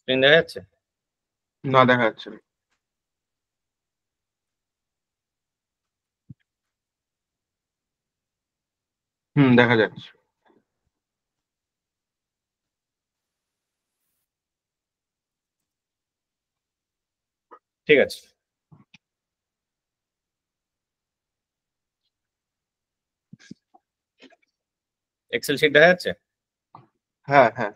Screen দেখা যাচ্ছে? না, দেখা যাচ্ছে না। দেখা যাচ্ছে। ঠিক আছে। এক্সেল শিট দেখা যাচ্ছে? হ্যাঁ হ্যাঁ,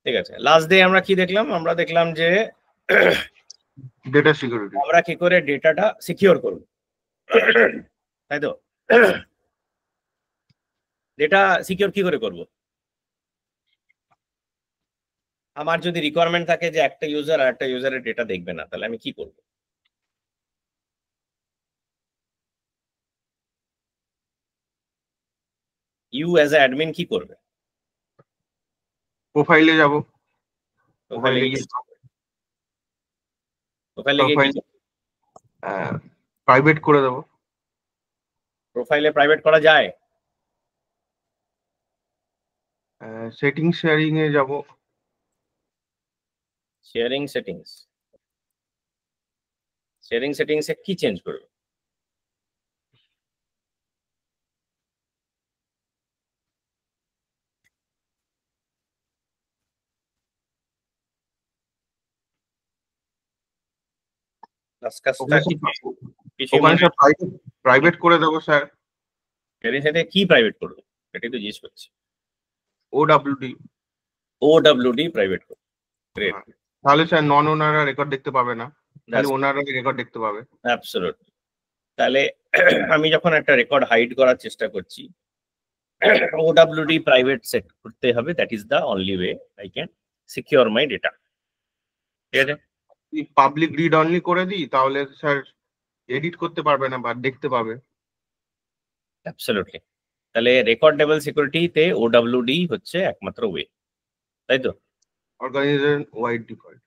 ঠিক আছে। লাস্ট ডে আমরা কি দেখলাম? আমরা দেখলাম যে ডেটা সিকিউরিটি। আমরা কি করে ডেটাটা সিকিউর করব, তাই তো? ডেটা সিকিউর কি করে করব? আমার যদি রিকোয়ারমেন্ট থাকে যে একটা ইউজার আর একটা ইউজারের ডেটা দেখবে না, তাহলে আমি কি করব? ইউ অ্যাজ এ অ্যাডমিন কি করবে? প্রোফাইলে যাব, প্রোফাইলে প্রোফাইলে গিয়ে গিয়ে কি প্রোফাইল প্রাইভেট করে দেবো। প্রোফাইলে প্রাইভেট করা যায়? সেটিং শেয়ারিং এ যাব। শেয়ারিং সেটিংসে কি চেঞ্জ করবে? কাজটা কিছু ওখানে সব প্রাইভেট করে দেবো স্যার। শেয়ারিং সেটে কি প্রাইভেট করবে এটাই তো জিজ্ঞেস করছি। ওডব্লিউডি। ওডব্লিউডি প্রাইভেট করবে। গ্রেট। তাহলে স্যার নন ওনাররা রেকর্ড দেখতে পাবে না, খালি ওনাররা রেকর্ড দেখতে পাবে। অ্যাবসলিউটলি। তাহলে আমি যখন একটা রেকর্ড হাইড করার চেষ্টা করছি, ওডব্লিউডি প্রাইভেট সেট করতে হবে। That is the only way I can secure my data. ঠিক আছে? পাবলিক রিড অনলি করে দিই, তাহলে স্যার এডিট করতে পারবে না বা দেখতে পাবে। অ্যাবসলিউটলি। তাহলে রেকর্ডেবল সিকিউরিটিতে ওডব্লিউডি হচ্ছে একমাত্র ওয়ে, তাই তো? Organisation wide default.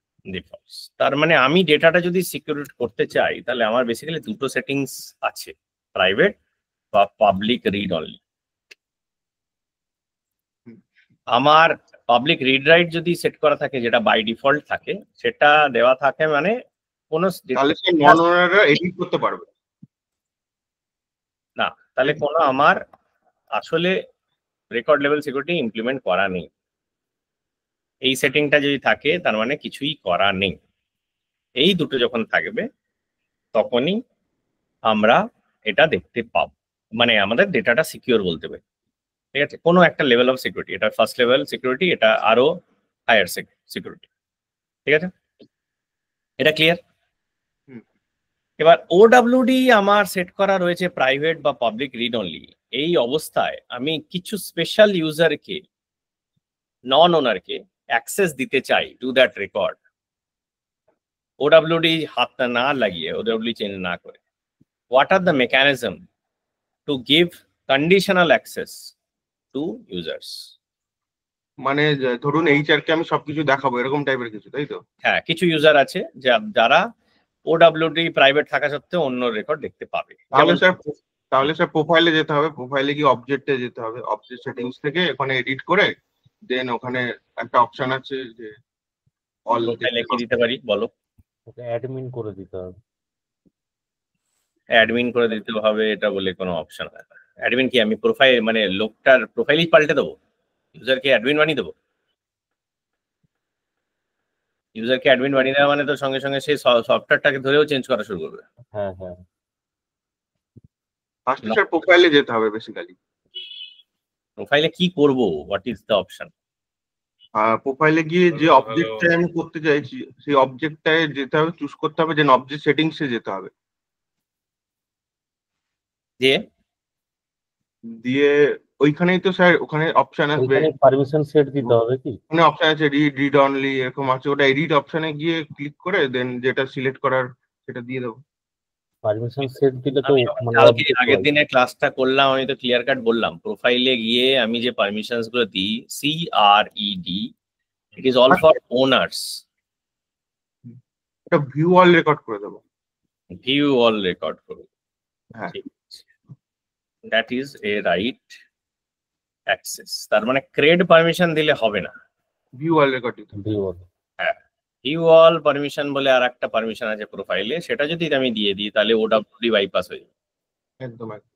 তার মানে আমি ডেটাটা যদি সিকিউর করতে চাই, তাহলে আমার বেসিক্যালি দুটো সেটিংস আছে, প্রাইভেট বা পাবলিক রিড অনলি। আমার পাবলিক রিড রাইট যদি সেট করা থাকে, যেটা বাই ডিফল্ট থাকে, সেটা দেওয়া থাকে মানে কোনো তাহলে সে নন ওনাররা এডিট করতে পারবে না, তাহলে কোনো আমার আসলে রেকর্ড লেভেল সিকিউরিটি ইমপ্লিমেন্ট করা নেই। এই সেটিংটা যদি থাকে তার মানে কিছুই করা নেই। এই দুটো যখন থাকবে তখনই আমরা এটা দেখতে পাবো, মানে আমাদের ডেটাটা সিকিউর বলতে পারি। ঠিক আছে? কোনো একটা লেভেল অফ সিকিউরিটি, এটা ফার্স্ট লেভেল সিকিউরিটি, এটা আরো হায়ার সিকিউরিটি। ঠিক আছে? এটা ক্লিয়ার? এবার ওডব্লিউডি আমার সেট করা রয়েছে প্রাইভেট বা পাবলিক রিড অনলি। এই অবস্থায় আমি কিছু স্পেশাল ইউজারকে, নন ওনারকে অ্যাক্সেস দিতে চাই টু দ্যাট রেকর্ড, ওডব্লিউডি হাত না লাগিয়ে, ওডব্লিউডি চেঞ্জ না করে। What are the mechanism to give conditional access to users? মানে ধরুন এইচআর কে আমি সবকিছু দেখাবো, এরকম টাইপের কিছু, তাই তো? হ্যাঁ, কিছু ইউজার আছে যারা ওডব্লিউডি প্রাইভেট থাকা সত্ত্বেও অন্য রেকর্ড দেখতে পাবে। তাহলে স্যার প্রোফাইলে যেতে হবে, প্রোফাইলে গিয়ে অবজেক্টে যেতে হবে, অবজেক্ট সেটিংস থেকে ওখানে এডিট করে দেন ওখানে একটা অপশন আছে যে অল প্রোফাইলে কি দিতে পারি বলো? ওকে অ্যাডমিন করে দিতে হবে। অ্যাডমিন করে দিতে হবে এটা বলে কোনো অপশন হয় না। অ্যাডমিন কি আমি প্রোফাইল মানে লোকটার প্রোফাইলই পাল্টে দেবো? ইউজারকে অ্যাডমিন বানিয়ে দেবো? ইউজারকে অ্যাডমিন বানিয়ে দেওয়া মানে তো সঙ্গে সঙ্গে সেই সফটওয়্যারটাকে ধরেও চেঞ্জ করা শুরু করবে। হ্যাঁ হ্যাঁ, ফার্স্টে স্যার প্রোফাইলে যেতে হবে বেসিক্যালি। প্রোফাইলে কি করব? What is the option? প্রোফাইলে গিয়ে যে অবজেক্টটা আমি করতে চাইছি সেই অবজেক্টটায় যেতে হবে, চুজ করতে হবে, দেন অবজেক্ট সেটিংসে যেতে হবে। দিয়ে ওইখানেই তো স্যার ওখানে অপশন আসবে, ওইখানে পারমিশন সেট দিতে হবে কি? ওখানে অপশন আছে রিড অনলি এরকম আছে, ওটা এডিট অপশনে গিয়ে ক্লিক করে দেন যেটা সিলেক্ট করার সেটা দিয়ে দেবো। পারমিশন সেট দিলে তো মানে আগের দিনে ক্লাসটা করলাম, আমি তো ক্লিয়ার কাট বললাম প্রোফাইলে গিয়ে আমি যে পারমিশনস গুলো দিই, CRED, it is all for owners. এটা ভিউ অল রেকর্ড করে দেবো। ভিউ অল রেকর্ড করুন। হ্যাঁ, that is a right access, তার মানে ক্রেড পারমিশন দিলে হবে না, ভিউ অল রেকর্ড দিতে হবে। View all. হ্যাঁ, ভিউ অল পারমিশন বলে আর একটা পারমিশন আছে প্রোফাইলে, সেটা যদি আমি দিয়ে দিই তাহলে ওডব্লিউডি বাইপাস হয়ে যাবে। একদম একদম।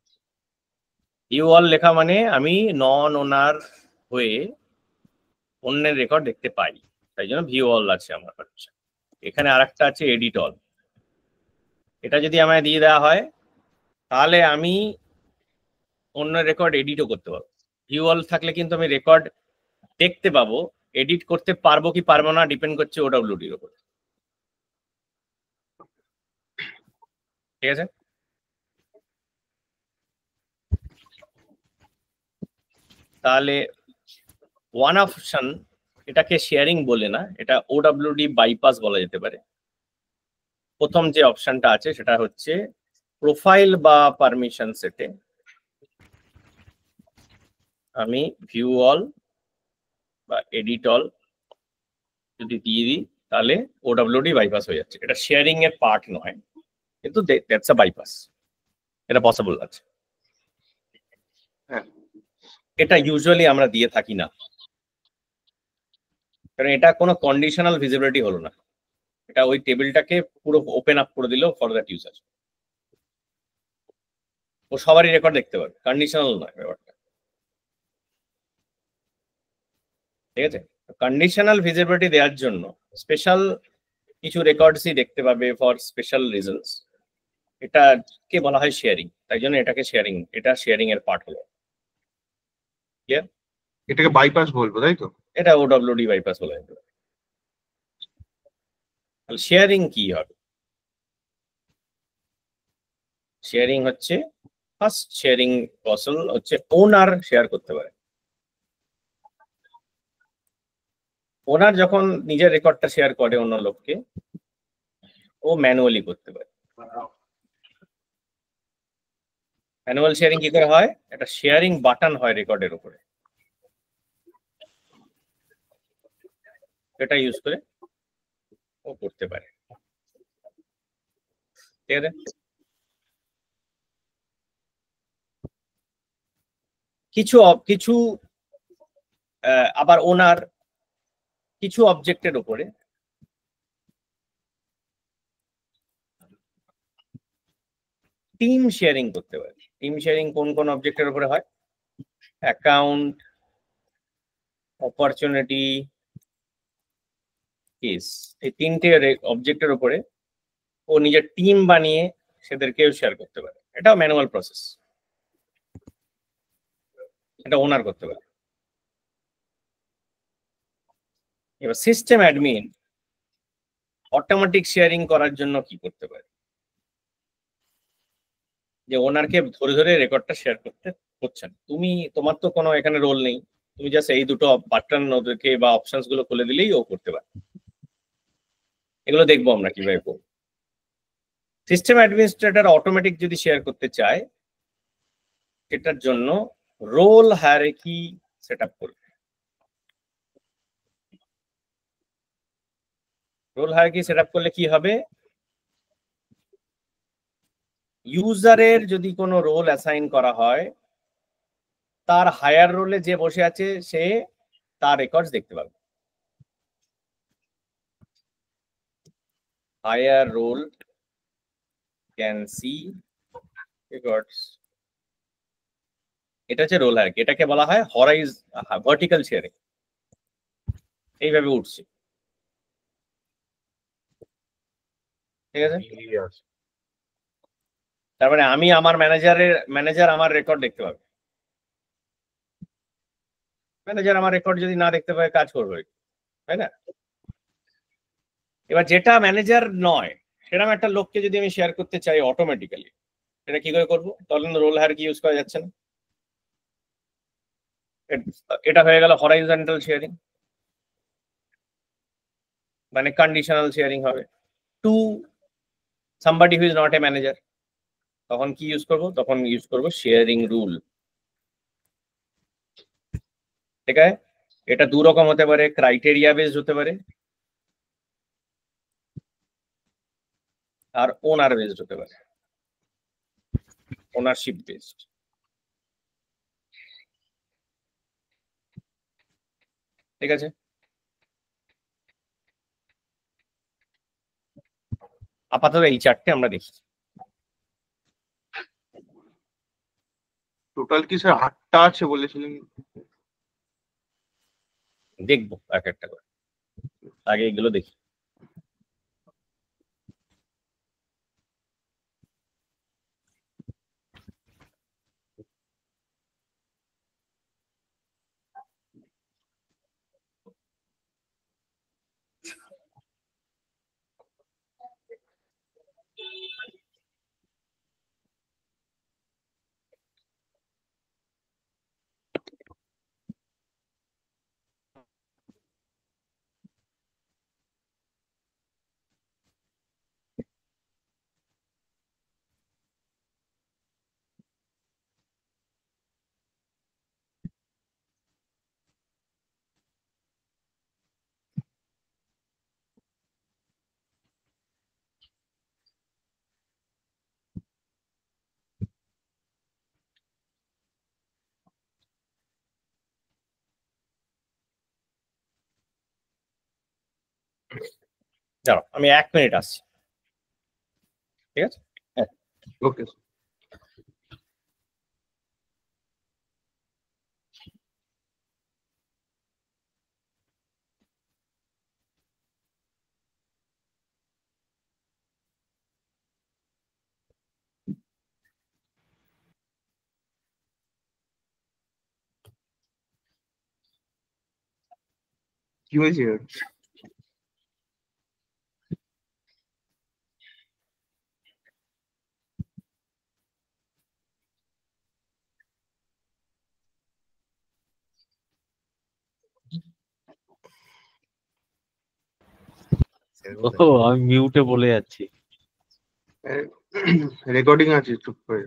ভিউ অল লেখা মানে আমি নন ওনার হয়ে অন্যের রেকর্ড দেখতে পাই, তাই জন্য ভিউ অল আছে আমার পারমিশন। এখানে আর একটা আছে এডিট অল, এটা যদি আমায় দিয়ে দেওয়া হয় তাহলে আমি অন্য রেকর্ড এডিটও করতে পারবো। ভিউ অল থাকলে কিন্তু আমি রেকর্ড দেখতে পাবো, এডিট করতে পারবো কি পারবো না ডিপেন্ড করছে ওডব্লিউডির উপর। ঠিক আছে, তাহলে ওয়ান অপশন, এটাকে শেয়ারিং বলে না, এটা ওডব্লিউডি বাইপাস বলা যেতে পারে। প্রথম যে অপশনটা আছে সেটা হচ্ছে প্রোফাইল বা পারমিশন সেটে আমি ভিউ অল বা এডিট অল যদি দিয়ে দিই তাহলে ওডব্লিউডি বাইপাস হয়ে যাচ্ছে। এটা শেয়ারিং এর পার্ট নয়, কিন্তু দ্যাটস আ বাইপাস, এটা পসিবল আছে। হ্যাঁ, এটা ইউজুয়ালি আমরা দিয়ে থাকি না, কারণ এটা কোনো কন্ডিশনাল ভিজিবিলিটি হলো না, এটা ওই টেবিলটাকে পুরো ওপেন আপ করে দিল ফর দ্যাট ইউজার, ও সবারই রেকর্ড দেখতে পাবে, কন্ডিশনাল নয় ব্যাপারটা। ঠিক আছে, কন্ডিশনাল ভিজিবিলিটি দেওয়ার জন্য স্পেশাল কিছু রেকর্ডসই দেখতে পাবে ফর স্পেশাল রিজনস, এটাকে বলা হয় শেয়ারিং, তাই জন্য এটাকে শেয়ারিং, এটা শেয়ারিং এর পার্ট হলো। ক্লিয়ার? এটাকে বাইপাস বলবো তাই তো? এটা ওডব্লিউডি বাইপাস বলা যেতে পারে। তাহলে শেয়ারিং কি হবে? শেয়ারিং হচ্ছে ফার্স্ট শেয়ারিং পসিবল হচ্ছে ওনার শেয়ার করতে পারে। ওনার যখন নিজের রেকর্ডটা শেয়ার করে অন্য লোককে, ও ম্যানুয়ালি করতে পারে। ম্যানুয়াল শেয়ারিং কি করে হয়? একটা শেয়ারিং বাটন হয় রেকর্ডের উপরে, এটা ইউজ করে ও করতে পারে। ঠিক আছে, কিছু কিছু আবার ওনার কিছু অবজেক্টের উপরে টিম শেয়ারিং করতে পারে। টিম শেয়ারিং কোন কোন অবজেক্টের উপরে হয়? অ্যাকাউন্ট, অপরচুনিটি, কেস, এই তিনটে অবজেক্টের উপরে ও নিজের টিম বানিয়ে সেদেরকেও শেয়ার করতে পারে। এটাও ম্যানুয়াল প্রসেস, এটা ওনার করতে পারে। এবার সিস্টেম অ্যাডমিন অটোমেটিক শেয়ারিং করার জন্য কি করতে পারে? যে ওনারকে ধরে ধরে রেকর্ডটা শেয়ার করতে হচ্ছে না, তোমার তো কোনো এখানে রোল নেই, তুমি জাস্ট এই দুটো বাটন ওদেরকে বা অপশনস গুলো খুলে দিলেই ও করতে পারে। এগুলো দেখবো আমরা কিভাবে করবো। সিস্টেম অ্যাডমিনিস্ট্রেটর অটোমেটিক যদি শেয়ার করতে চায়, এটার জন্য রোল হায়ারার্কি সেট আপ করবে। রোল হায়ারার্কি সেট আপ করলে কি হবে? ইউজারের যদি কোনো রোল অ্যাসাইন করা হয়, তার হায়ার রোলে যে বসে আছে সে তার রেকর্ডস দেখতে পাবে। Higher role can see records, এটা হচ্ছে রোল হায়ারার্কি। এটাকে বলা হয় ভার্টিক্যাল শেয়ারিং। এইভাবে উঠছে। ঠিক আছে, তার মানে আমি আমার ম্যানেজার আমার রেকর্ড দেখতে পাবে। ম্যানেজার আমার রেকর্ড যদি না দেখতে পায় কাজ করবে, তাই না? এবার যেটা ম্যানেজার নয় সেরকম একটা লোককে যদি আমি শেয়ার করতে চাই অটোমেটিক্যালি, সেটা কি করে করবো? তখন রোল হায়ারার্কি ইউজ করা যাচ্ছে না। এটা হয়ে গেল হরাইজন্টাল শেয়ারিং, মানে কন্ডিশনাল শেয়ারিং হবে two somebody who is not a manager. তখন কি ইউজ করব? তখন ইউজ করব শেয়ারিং রুল। ঠিক আছে, এটা দু রকম হতে পারে, ক্রাইটেরিয়া বেসড হতে পারে আর ওনার বেসড হতে পারে, ওনারশিপ বেসড। ঠিক আছে, আপাতত এই চারটে আমরা দেখি। টোটাল কি স্যার 8টা আছে বলেছিলেন? দেখবো এক একটা করে, আগে এগুলো দেখি। দাঁড়াও, আমি 1 মিনিট আসছি, ঠিক আছে? হ্যাঁ, ওকে। কি হয়েছে? ও আমি মিউটে বলে যাচ্ছি। রেকর্ডিং আছে, চুপ করে।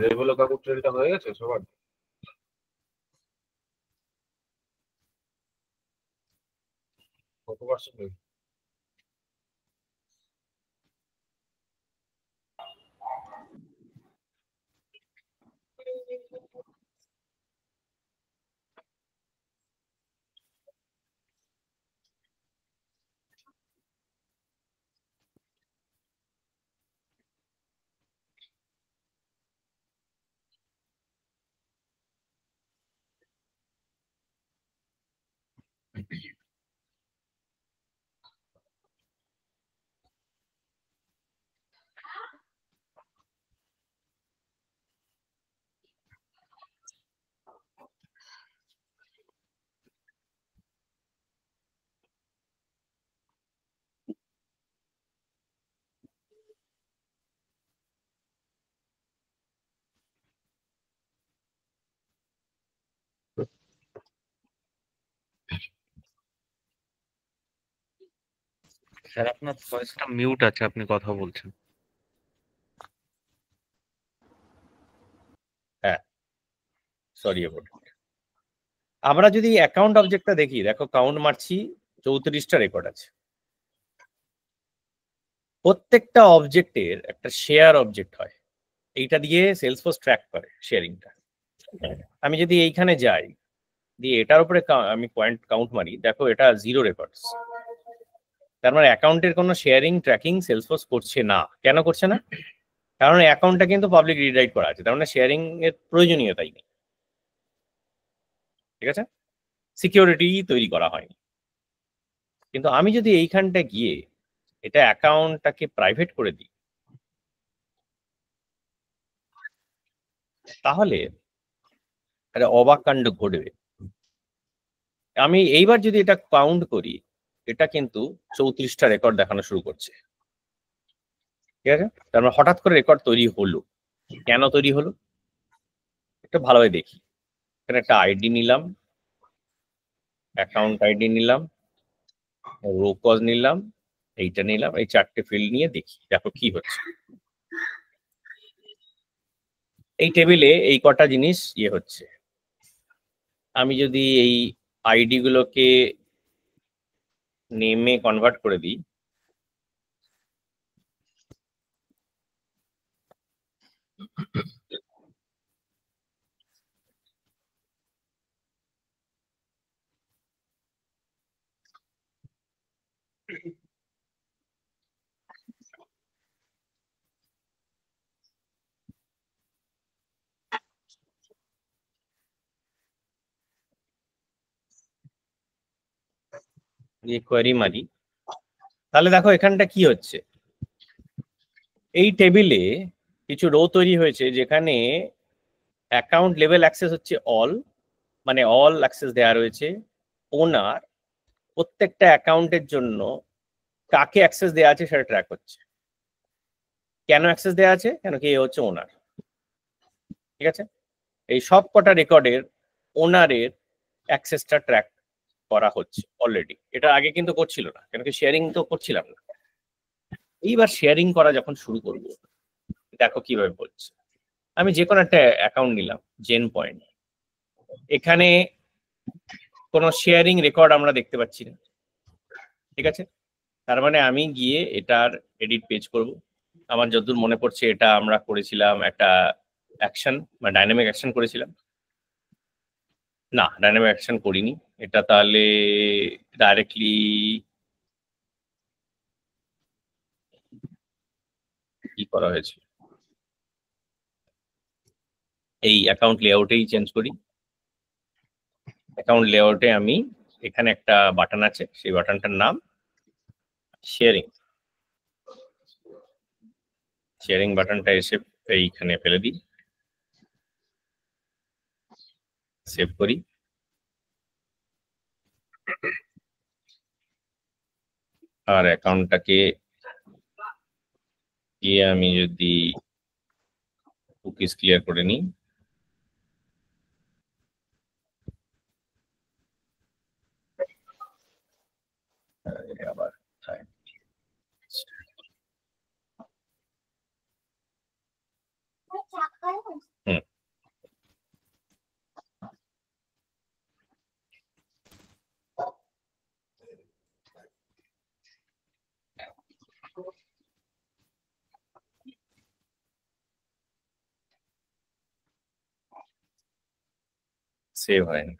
রেগুলো কাকুর ট্রেলটা হয়ে গেছে সবার? কত পার্সেন্ট? স্যার আপনার ভয়েসটা মিউট আছে, আপনি কথা বলছেন। হ্যাঁ, সরি অ্যাবাউট ইট। আমরা যদি অ্যাকাউন্ট অবজেক্টটা দেখি, দেখো কাউন্ট মারছি 34টা রেকর্ড আছে। প্রত্যেকটা অবজেক্টের একটা শেয়ার অবজেক্ট হয়, এইটা দিয়ে সেলসফোর্স ট্র্যাক করে শেয়ারিংটা। আমি যদি এইখানে যাই, দিয়ে এটার উপরে আমি পয়েন্ট কাউন্ট মারি, দেখো এটা 0 রেকর্ডস। তার মানে অ্যাকাউন্টের কোনো শেয়ারিং ট্র্যাকিং সেলসফোর্স করছে না। কেন করছে না? কারণ অ্যাকাউন্টটা কিন্তু পাবলিক রিড করা আছে, তার মানে শেয়ারিং এর প্রয়োজনীয়তাই নেই। ঠিক আছে, সিকিউরিটি তৈরি করা হয়নি। কিন্তু আমি যদি এইখানটা গিয়ে এটা অ্যাকাউন্টটাকে প্রাইভেট করে দিই, তাহলে একটা অবাক কাণ্ড ঘটবে। আমি এইবার যদি এটা কাউন্ট করি, এটা কিন্তু 34টা রেকর্ড দেখানো শুরু করছে। ঠিক আছে, তার মানে হঠাৎ করে রেকর্ড তৈরি হলো। কেন তৈরি হলো একটু ভালোভাবে দেখি। এখানে একটা আইডি নিলাম, অ্যাকাউন্ট আইডি নিলাম, রো কজ নিলাম, এইটা নিলাম, এই 4টে ফিল্ড নিয়ে দেখি, দেখো কি হচ্ছে। এই টেবিলে এই কটা জিনিস ইয়ে হচ্ছে। আমি যদি এই আইডি গুলোকে নেমে কনভার্ট করে দিই, যে কোয়েরি মারি, তাহলে দেখো এখানটা কি হচ্ছে। এই টেবিলে কিছু রো তৈরি হয়েছে যেখানে অ্যাকাউন্ট লেভেল অ্যাক্সেস হচ্ছে অল, মানে অল অ্যাক্সেস দেওয়া রয়েছে। ওনার প্রত্যেকটা অ্যাকাউন্টের জন্য কাকে অ্যাক্সেস দেওয়া আছে সেটা ট্র্যাক হচ্ছে। কেন অ্যাক্সেস দেওয়া আছে? কেন কি এ হচ্ছে ওনার। ঠিক আছে, এই সব কটা রেকর্ডের ওনারের অ্যাক্সেসটা ট্র্যাক করা হচ্ছে অলরেডি। এটা আগে কিন্তু করছিল না, কেন কি শেয়ারিং তো করছিলাম না। এইবার শেয়ারিং করা যখন শুরু করব, দেখো কিভাবে বলছে। আমি যে কোনো একটা অ্যাকাউন্ট নিলাম, জেন পয়েন্ট। এখানে কোনো শেয়ারিং রেকর্ড আমরা দেখতে পাচ্ছি না। ঠিক আছে, তার মানে আমি গিয়ে এটার এডিট পেজ করব। আমার যতদূর মনে পড়ছে এটা আমরা করেছিলাম একটা অ্যাকশন বা ডাইনামিক অ্যাকশন করেছিলাম। না, ডাইনামিক অ্যাকশন করিনি এটা, তাহলে ডাইরেক্টলি কি করা হয়েছে, এই অ্যাকাউন্ট লেআউটেই চেঞ্জ করি। অ্যাকাউন্ট লেআউটে আমি এখানে একটা বাটন আছে, সেই বাটনটার নাম শেয়ারিং। শেয়ারিং বাটনটা এসে এইখানে ফেলে দিই, সেভ করি। আর অ্যাকাউন্টটাকে গিয়ে আমি যদি কুকিজ ক্লিয়ার করে নিই, আবার হুম, সেভ হয়নি।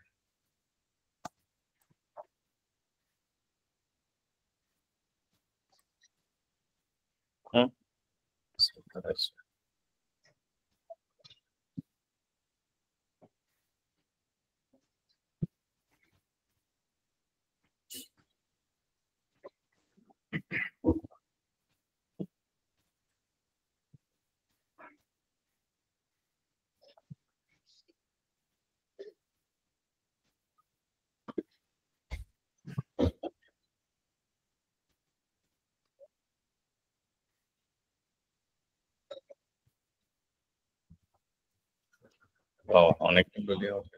হুম, অনেকগুলো লেআউট।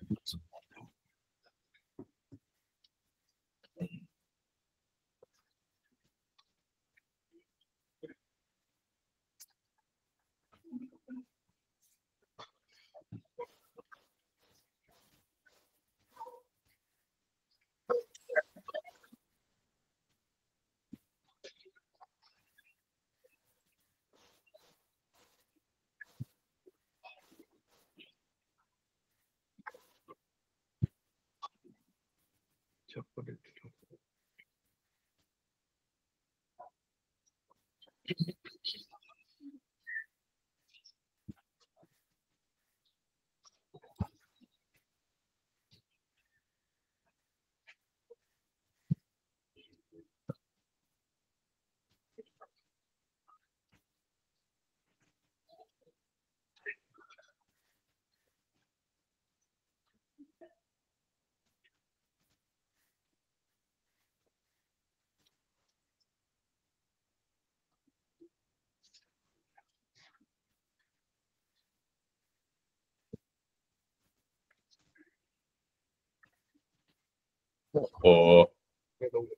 ও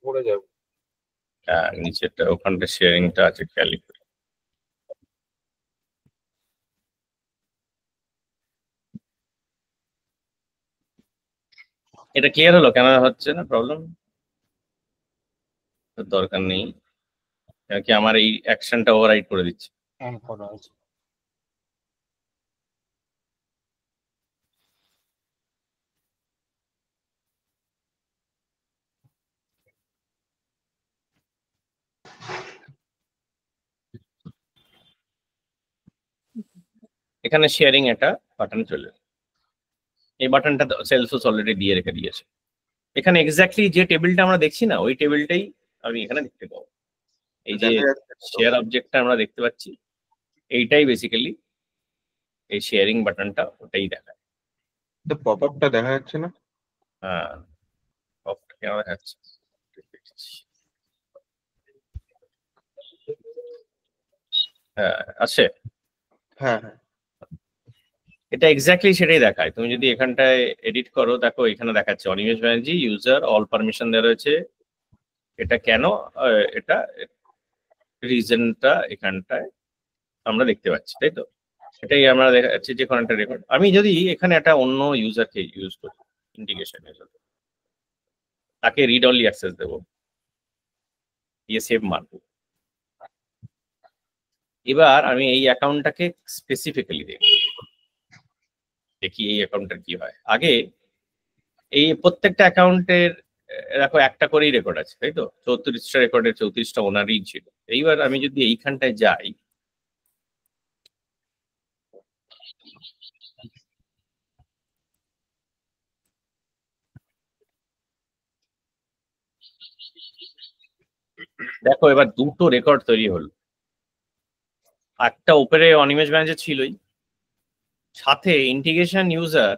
পড়ে যাবে। হ্যাঁ, নিচেরটা ওখানটা শেয়ারিংটা আছে, খেয়ালি করে। এটা ক্লিয়ার হলো কেন হচ্ছে না প্রবলেম? দরকার নেই, কি আমার এই অ্যাকশনটা ওভাররাইড করে দিচ্ছে। এখানে শেয়ারিং একটা বাটন চলে, এই বাটনটা সেলসফোর্স অলরেডি দিয়ে রেখে দিয়েছে। এখানে এক্স্যাক্টলি যে টেবিলটা আমরা দেখছি না, ওই টেবিলটাই আমি এখানে দেখতে পাবো। এই যে শেয়ার অবজেক্টটা আমরা দেখতে পাচ্ছি, এইটাই বেসিক্যালি এই শেয়ারিং বাটনটা, ওটাই দেখায়। তো পপ আপটা দেখা যাচ্ছে না? হ্যাঁ, অফটা কেন দেখাচ্ছে? হ্যাঁ আছে। হ্যাঁ হ্যাঁ, এটা এক্স্যাক্টলি সেটাই দেখায়। তুমি যদি এখানটায় এডিট করো, দেখো এখানে দেখাচ্ছে Animesh Banerjee user all permission দেওয়া রয়েছে। এটা কেন? এটা রিজনটা এখানটায় আমরা দেখতে পাচ্ছি, তাই তো? এটাই আমরা দেখাচ্ছি যে কোনো একটা রেকর্ড। আমি যদি এখানে একটা অন্য ইউজারকে ইউজ করি, ইন্টিগ্রেশন ইউজার, তাকে রিড অনলি অ্যাক্সেস দেবো, দিয়ে সেভ মারবো। এবার আমি এই অ্যাকাউন্টটাকে স্পেসিফিক্যালি দেখি এই অ্যাকাউন্টটার কি হয়। আগে এই প্রত্যেকটা অ্যাকাউন্টের দেখো একটা করেই রেকর্ড আছে, তাই তো? 34টা রেকর্ডের 34টা ওনারই ছিল। এইবার আমি যদি এইখানটায় যাই, দেখো এবার দুটো রেকর্ড তৈরি হলো। একটা ওপরে অনিমেষ ব্যানার্জি ছিলই, সাথে ইন্টিগ্রেশন ইউজার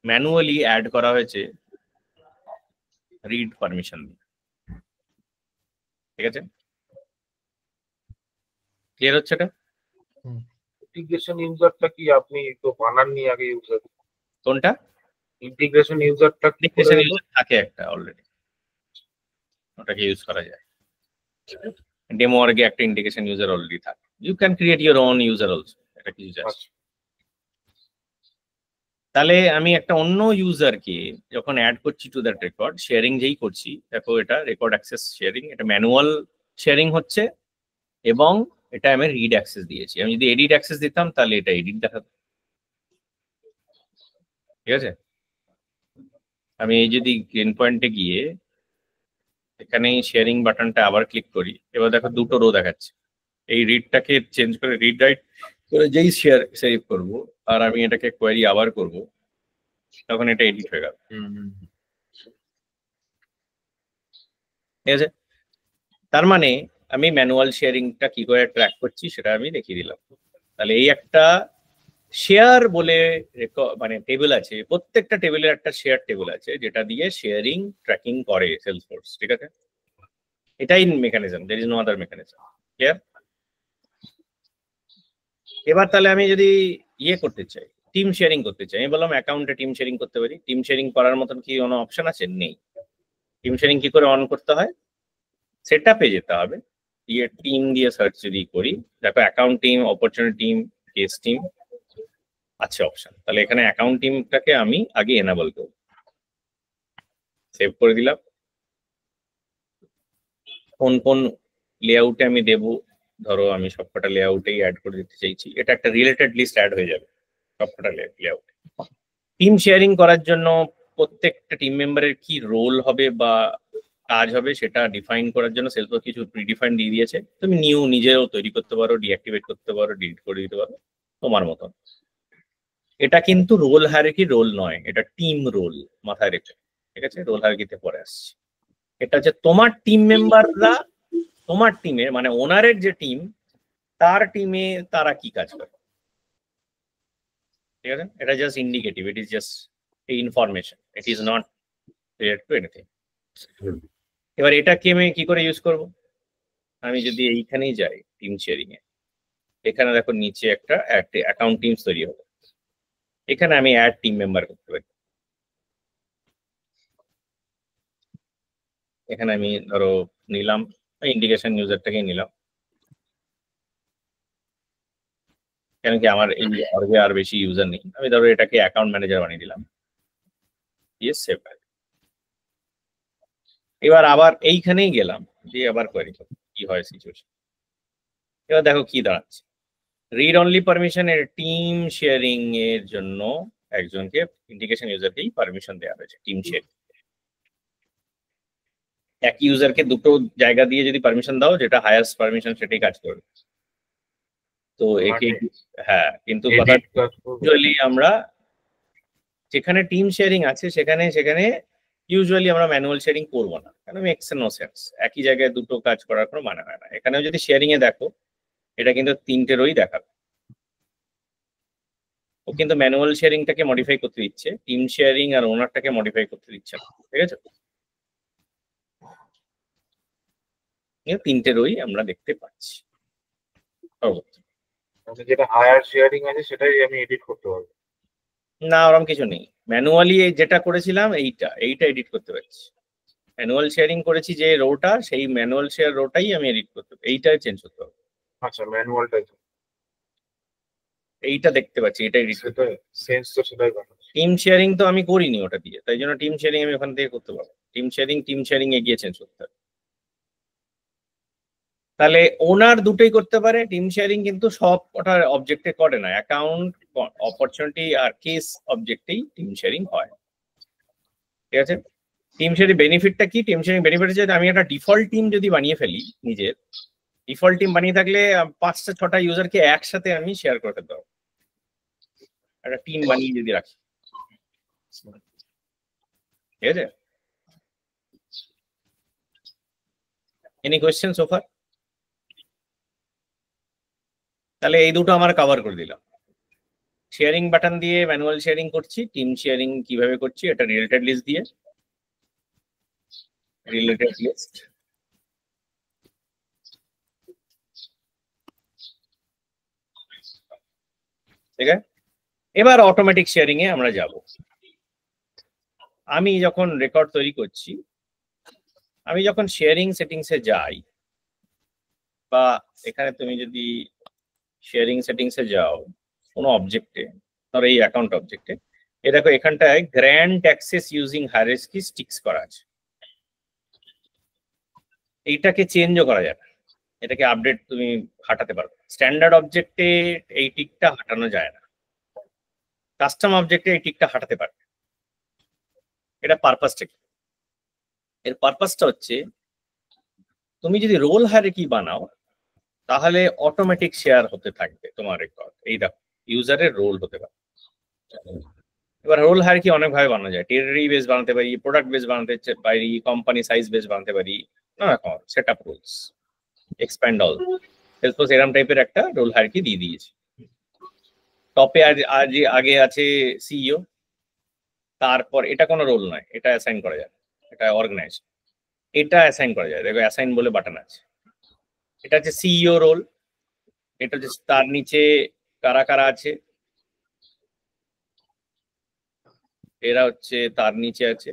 ম্যানুয়ালি অ্যাড করা হয়েছে রিড পারমিশন দিয়ে। ঠিক আছে, ক্লিয়ার হচ্ছে এটা? ইন্টিগ্রেশন ইউজারটা কি আপনি তো বানাননি আগে ইউজার? কোনটা? ইন্টিগ্রেশন ইউজারটা ইন্টিগ্রেশন ইউজার থাকে একটা অলরেডি, ওটাকে ইউজ করা যায়। ডেমো আগে একটা ইন্টিগ্রেশন ইউজার অলরেডি থাকে। You can create your own user also, এটা কিছু যায়। তাহলে আমি একটা অন্য ইউজারকে যখন অ্যাড করছি টু দ্যাট রেকর্ড, শেয়ারিং যেই করছি, দেখো এটা রেকর্ড অ্যাক্সেস শেয়ারিং, এটা ম্যানুয়াল শেয়ারিং হচ্ছে, এবং এটা আমি রিড অ্যাক্সেস দিয়েছি। আমি যদি এডিট অ্যাক্সেস দিতাম তাহলে এটা এডিট দেখাতো। ঠিক আছে, আমি এই যদি গ্রিন পয়েন্টে গিয়ে এখানে শেয়ারিং বাটনটা আবার ক্লিক করি, এবার দেখো দুটো রো দেখাচ্ছে। এই রিডটাকে চেঞ্জ করে রিড রাইট করে যেই শেয়ার সেভ করব, আর আমি এটাকে কোয়েরি আবার করব, তখন এটা এডিট হয়ে গেল। ঠিক আছে, তার মানে আমি ম্যানুয়াল শেয়ারিংটা কি করে ট্র্যাক করছি সেটা আমি দেখিয়ে দিলাম। তাহলে এই একটা শেয়ার বলে মানে টেবিল আছে, প্রত্যেকটা টেবিলের একটা শেয়ার টেবিল আছে যেটা দিয়ে শেয়ারিং ট্র্যাকিং করে সেলসফোর্স। ঠিক আছে, এটাই mechanism, there is no other mechanism. Clear? এবার তাহলে আমি যদি ইয়ে করতে চাই, টিম শেয়ারিং করতে চাই, আমি বললাম অ্যাকাউন্টে টিম শেয়ারিং করতে পারি। টিম শেয়ারিং করার মতন কি কোনো অপশন আছে? নেই। টিম শেয়ারিং কি করে অন করতে হয়? সেটআপে যেতে হবে, দিয়ে টিম দিয়ে সার্চ যদি করি, দেখো account team, opportunity team, case team আছে অপশন। তাহলে এখানে অ্যাকাউন্ট টিমটাকে আমি আগে এনাবল করব, সেভ করে দিলাম। কোন কোন লেআউটে আমি দেব, ধরো আমি সবকটা লেআউটেই অ্যাড করে দিতে চাইছি, এটা একটা রিলেটেড লিস্ট অ্যাড হয়ে যাবে সবকটা লেআউটে। টিম শেয়ারিং করার জন্য প্রত্যেকটা টিম মেম্বারের কি রোল হবে বা কাজ হবে সেটা ডিফাইন করার জন্য সেলসফোর্স কিছু প্রিডিফাইন দিয়ে দিয়েছে। তুমি নিউ নিজেও তৈরি করতে পারো, ডিঅ্যাক্টিভেট করতে পারো, ডিলিট করে দিতে পারো তোমার মতন। এটা কিন্তু রোল হায়ারার্কি রোল নয়, এটা টিম রোল, মাথায় রেখে। ঠিক আছে, রোল হায়ারার্কিতে পরে আসছে। এটা হচ্ছে তোমার টিম মেম্বাররা তোমার টিমের মানে ওনারের যে টিম তার টিমে তারা কি কাজ করে। ঠিক আছে, এটা just indicative, it is just information, it is not related to anything. এবার এটাকে আমি কি করে ইউজ করব? আমি যদি এইখানেই যাই টিম শেয়ারিং এ, এখানে দেখো নিচে একটা অ্যাকাউন্ট টিমস তৈরি হবে, এখানে আমি অ্যাড টিম মেম্বার করতে পারি। এখানে আমি ধরো নিলাম ইন্ডিকেশন ইউজারটাকে নিলাম, কেন কি আমার এই অর্গে আর বেশি ইউজার নেই। আমি ধরো এটাকে অ্যাকাউন্ট ম্যানেজার বানিয়ে দিলাম, ইয়েস সেভ। এবার আবার এইখানেই গেলাম, দিয়ে আবার কোয়েরি করব কি হয় সিচুয়েশন। এবার দেখো কি দাঁড়াচ্ছে, রিড অনলি পারমিশনের টিম শেয়ারিং এর জন্য একজনকে ইন্ডিকেশন ইউজারকেই পারমিশন দেওয়া হয়েছে টিম শেয়ারিং। এক ইউজারকে দুটো জায়গা দিয়ে যদি পারমিশন দাও, যেটা হায়াস্ট পারমিশন সেটাই কাজ করবে। তো একে হ্যাঁ, কিন্তু কথা ইউজুয়ালি আমরা যেখানে টিম শেয়ারিং আছে সেখানে ইউজুয়ালি আমরা ম্যানুয়াল শেয়ারিং করবো না, কেন মেক্স নো সেন্স, একই জায়গায় দুটো কাজ করার কোনো মানে হয় না। এখানেও যদি শেয়ারিং এ দেখো, এটা কিন্তু তিনটেরই দেখাবে। ও কিন্তু ম্যানুয়াল শেয়ারিংটাকে মডিফাই করতে দিচ্ছে, টিম শেয়ারিং আর ওনারটাকে মডিফাই করতে দিচ্ছে না। ঠিক আছে, তিনটেরই আমরা দেখতে পাচ্ছি। যেটা হায়ার শেয়ারিং আছে সেটাই আমি এডিট করতে পারবো না, ওরকম কিছু নেই। ম্যানুয়ালি যেটা করেছিলাম এইটা এডিট করতে পারছি। ম্যানুয়াল শেয়ারিং করেছি যে রোটা, সেই ম্যানুয়াল শেয়ার রোটাই আমি এডিট করতে পারি, এইটাই চেঞ্জ করতে হবে। আচ্ছা, ম্যানুয়ালটাই এইটা দেখতে পাচ্ছি, এটা এডিট করতে হবে। সেন্স তো সেটাই ভালো। টিম শেয়ারিং তো আমি করিনি ওটা দিয়ে, তাই জন্য টিম শেয়ারিং আমি ওখান থেকে করতে পারবো। টিম শেয়ারিং এ গিয়ে চেঞ্জ করতে হবে। তাহলে ওনার দুটোই করতে পারে, টিম শেয়ারিং কিন্তু সব কটা অবজেক্টে করে না, অ্যাকাউন্ট, অপরচুনিটি আর কেস অবজেক্টেই টিম শেয়ারিং হয়। ঠিক আছে, টিম শেয়ারিং বেনিফিটটা কি? টিম শেয়ারিং বেনিফিট হচ্ছে আমি একটা ডিফল্ট টিম যদি বানিয়ে ফেলি, নিজের ডিফল্ট টিম বানিয়ে থাকলে 5-6টা ইউজারকে একসাথে আমি শেয়ার করে ফেলতে পারবো, একটা টিম বানিয়ে যদি রাখি। ঠিক আছে, এনি কোয়েশ্চেন সো ফার? তাহলে এই দুটো আমার কভার করে দিলাম। শেয়ারিং বাটন দিয়ে ম্যানুয়াল শেয়ারিং করছি, টিম শেয়ারিং কিভাবে করছি এটা রিলেটেড লিস্ট দিয়ে, রিলেটেড লিস্ট। ঠিক আছে, এবার অটোমেটিক শেয়ারিং এ আমরা যাব। আমি যখন রেকর্ড তৈরি করছি, আমি যখন শেয়ারিং সেটিংসে যাই, বা এখানে তুমি যদি শেয়ারিং সেটিংসে যাও কোনো অবজেক্টে, ধরো এই অ্যাকাউন্ট অবজেক্টে, এ দেখো এখানটায় grant access using hierarchy sticks করা আছে। এইটাকে চেঞ্জও করা যায় না, এটাকে আপডেট তুমি হাঁটাতে পারবে। স্ট্যান্ডার্ড অবজেক্টে এই টিকটা হাঁটানো যায় না, কাস্টম অবজেক্টে এই টিকটা হাঁটাতে পারবে। এটা পারপাসটা কি? এর পারপাসটা হচ্ছে তুমি যদি রোল হায়ারার্কি বানাও তাহলে অটোমেটিক শেয়ার হতে থাকবে তোমার রেকর্ড। এই দেখো ইউজারের রোল হতে পারে। এবার রোল হায়ারার্কি অনেক ভাবে বানানো যায়, টেরিটরি বেস বানাতে পারি, প্রোডাক্ট বেস বানাতে পারি, কোম্পানি সাইজ বেস বানাতে পারি, না রকম setup rules, expand all. Salesforce এরকম টাইপের একটা রোল হায়ারার্কি দিয়ে দিয়েছে। টপে আগে আছে সিইও, তারপর এটা কোনো রোল নয়, এটা অ্যাসাইন করা যায়, এটা অর্গানাইজ, এটা অ্যাসাইন করা যায়। দেখো অ্যাসাইন বলে বাটন আছে, এটা হচ্ছে সিইও রোল। এটা হচ্ছে তার নিচে কারা কারা আছে, এরা হচ্ছে তার নিচে আছে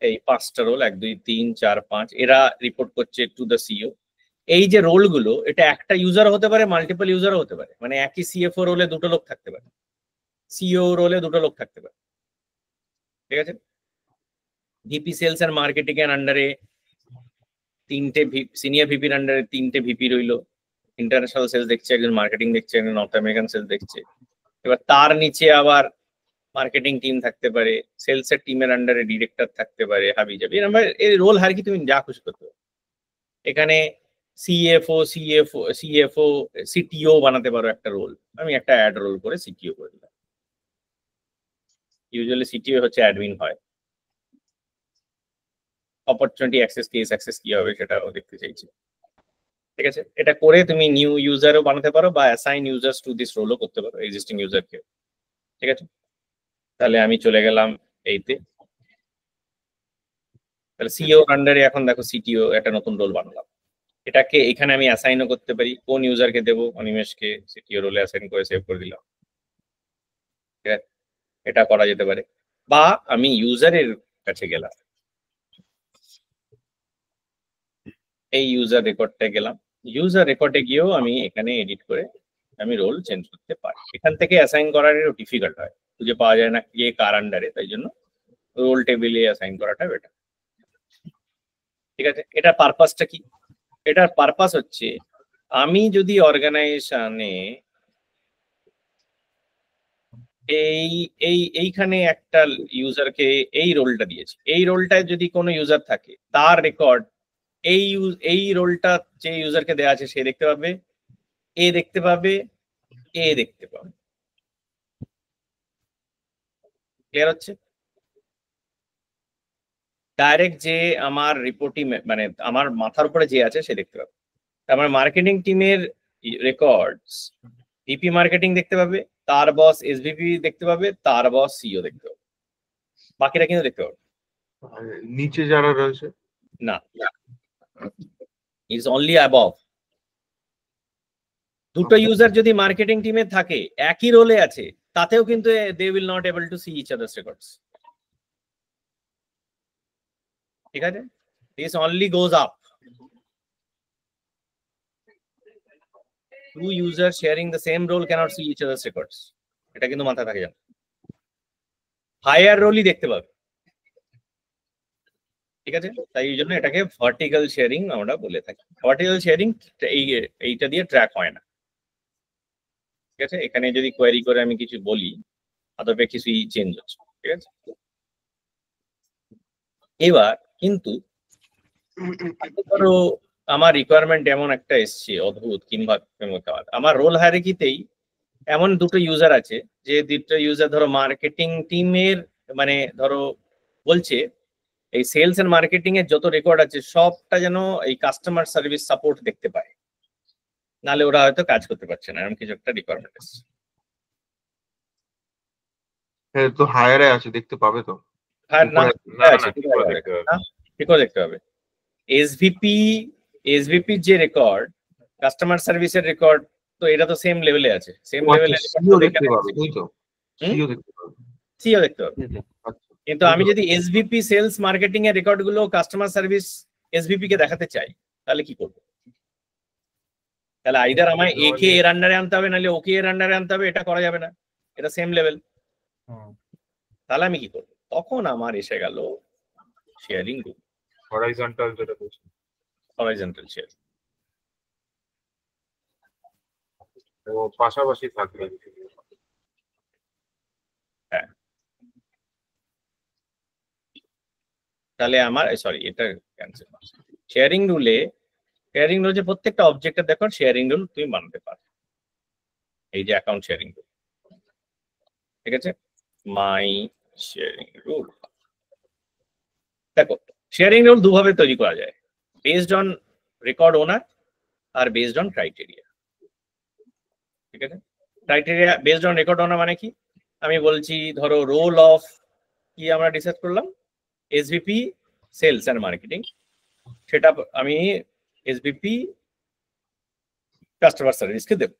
এই 5টা রোল, 1 2 3 4 5, এরা রিপোর্ট করছে টু দ্য সিইও। এই যে রোলগুলো, এটা একটা ইউজার হতে পারে, মাল্টিপল ইউজারও হতে পারে, মানে একই সিএফও রোলে দুটো লোক থাকতে পারে, সিইও রোলে দুটো লোক থাকতে পারে। ঠিক আছে, ভিপি সেলস আর মার্কেটিং এর আন্ডারে 3টে সিনিয়র ভিপির আন্ডারে 3টে ভিপি রইলো, ইন্টারন্যাশনাল সেলস দেখছে একজন, মার্কেটিং দেখছে একজন, নর্থ আমেরিকান সেলস দেখছে। এবার তার নিচে আবার মার্কেটিং টিম থাকতে পারে, সেলস এর টিমের আন্ডারে ডিরেক্টর থাকতে পারে, হাবি যাবি এই রোল হার কি তুমি যা খুশি করতে পারো। এখানে সিএফও সিটিও বানাতে পারো একটা রোল। আমি একটা অ্যাড রোল করে সিটিও করে দিলাম। ইউজুয়ালি সিটিও হচ্ছে অ্যাডমিন হয়। অপরচুনিটি অ্যাক্সেস কেস অ্যাক্সেস কি হবে সেটাও দেখতে চাইছি। ঠিক আছে, এটা করে তুমি নিউ ইউজারও বানাতে পারো বা অ্যাসাইন ইউজার্স টু দিস রোলও করতে পারো এক্সিস্টিং ইউজারকে। ঠিক আছে, তাহলে আমি চলে গেলাম এইতে। তাহলে সিও আন্ডারে এখন দেখো সিটিও একটা নতুন রোল বানালাম। এটাকে এখানে আমি অ্যাসাইনও করতে পারি, কোন ইউজারকে দেবো, অনিমেষকে সিটিও রোলে অ্যাসাইন করে সেভ করে দিলাম। ঠিক আছে, এটা করা যেতে পারে। বা আমি ইউজারের কাছে গেলাম, এই ইউজার রেকর্ডটা গেলাম, ইউজার রেকর্ডে গিয়েও আমি এখানে এডিট করে আমি রোল চেঞ্জ করতে পারি। এখান থেকে অ্যাসাইন করারও ডিফিকাল্ট হয়, খুঁজে পাওয়া যায় না কে কার আন্ডারে, তাই জন্য রোল টেবিলে অ্যাসাইন করাটা বেটার। ঠিক আছে, এটার পারপাসটা কি? এটার পারপাস হচ্ছে আমি যদি অর্গানাইজেশনে এইখানে একটা ইউজারকে এই রোলটা দিয়েছি, এই রোলটায় যদি কোনো ইউজার থাকে তার রেকর্ড এই রোলটা যে ইউজারকে দেওয়া আছে সে দেখতে পাবে, এ দেখতে পাবে, এ দেখতে পাবে। ক্লিয়ার হচ্ছে? ডাইরেক্ট যে আমার রিপোর্টিং মানে আমার মাথার উপরে যে আছে সে দেখতে পাবে। আমার মার্কেটিং টিমের রেকর্ডস ভিপি মার্কেটিং দেখতে পাবে, তার বস এসভিপি দেখতে পাবে, তার বস সিও দেখতে পাবে, বাকিরা কিন্তু দেখতে পাবে নিচে যারা রয়েছে না, ইটস অনলি অ্যাবভ। দুটো ইউজার যদি মার্কেটিং টিমে থাকে একই রোলে আছে, তাতেও কিন্তু they will not able to see each others records. ঠিক আছে, this only goes up. Two users sharing the same role cannot see each other's records. এটা কিন্তু মাথায় থাকে জানো। হায়ার রোলই দেখতে পাবে। ঠিক আছে, তাই এই জন্য এটাকে ভার্টিক্যাল শেয়ারিং আমরা বলে থাকি। ভার্টিক্যাল শেয়ারিং এইটা দিয়ে ট্র্যাক হয় না। ঠিক আছে, এখানে যদি কোয়েরি করে আমি কিছু বলি আদপে কিছুই চেঞ্জ হচ্ছে। ঠিক আছে, এবার কিন্তু ধরো আমার রিকোয়ারমেন্ট এমন একটা এসছে অদ্ভুত কিংবা আমার রোল হায়ারার্কিতেই এমন দুটো ইউজার আছে যে দুটো ইউজার ধরো মার্কেটিং টিমের মানে ধরো বলছে এই সেলস এন্ড মার্কেটিং এর যত রেকর্ড আছে সবটা যেন এই কাস্টমার সার্ভিস সাপোর্ট দেখতে পায়, নাহলে ওরা হয়তো কাজ করতে পারছে না, এমন কিছু একটা রিকোয়ারমেন্ট এসছে। হ্যাঁ, তো হায়ারে আছে, দেখতে পাবে তো। হ্যাঁ, না ঠিকও দেখতে হবে। এসভিপি যে রেকর্ড কাস্টমার সার্ভিসের রেকর্ড, তো এটা তো সেম লেভেলে আছে, সেম লেভেলে সিও দেখতে পাবে, তাই তো? সিও দেখতে পাবে, সিও দেখতে পাবে। কিন্তু আমি যদি এসভিপি সেলস মার্কেটিং এর রেকর্ড গুলো কাস্টমার সার্ভিস এসভিপি কে দেখাতে চাই তাহলে কি করব? তাহলে আইদার আমায় এ কে এর আন্ডারে আনতে হবে নাহলে ওকে এর আন্ডারে আনতে হবে, এটা করা যাবে না, এটা সেম লেভেল। তাহলে আমি কি করব? তখন আমার এসে গেল শেয়ারিং রুল, হরাইজন্টাল যেটা বলছি, হরাইজন্টাল শেয়ার। ও পাশাপাশি থাকবে। হ্যাঁ, তাহলে আমার সরি এটা ক্যান্সেল। শেয়ারিং রুল যে প্রত্যেকটা অবজেক্টের দেখো শেয়ারিং রুল তুমি বানাতে পারো। এই যে অ্যাকাউন্ট শেয়ারিং রুল, ঠিক আছে, মাই শেয়ারিং রুল। দেখো শেয়ারিং রুল দুভাবে তৈরি করা যায়, বেসড অন রেকর্ড ওনার আর বেসড অন ক্রাইটেরিয়া। ঠিক আছে, criteria based on record owner মানে কি? আমি বলছি ধরো রোল অফ কি আমরা ডিসাইড করলাম এসভিপি সেলস এন্ড মার্কেটিং, সেটা আমি এসভিপি কাস্টমার সার্ভিসকে দেব,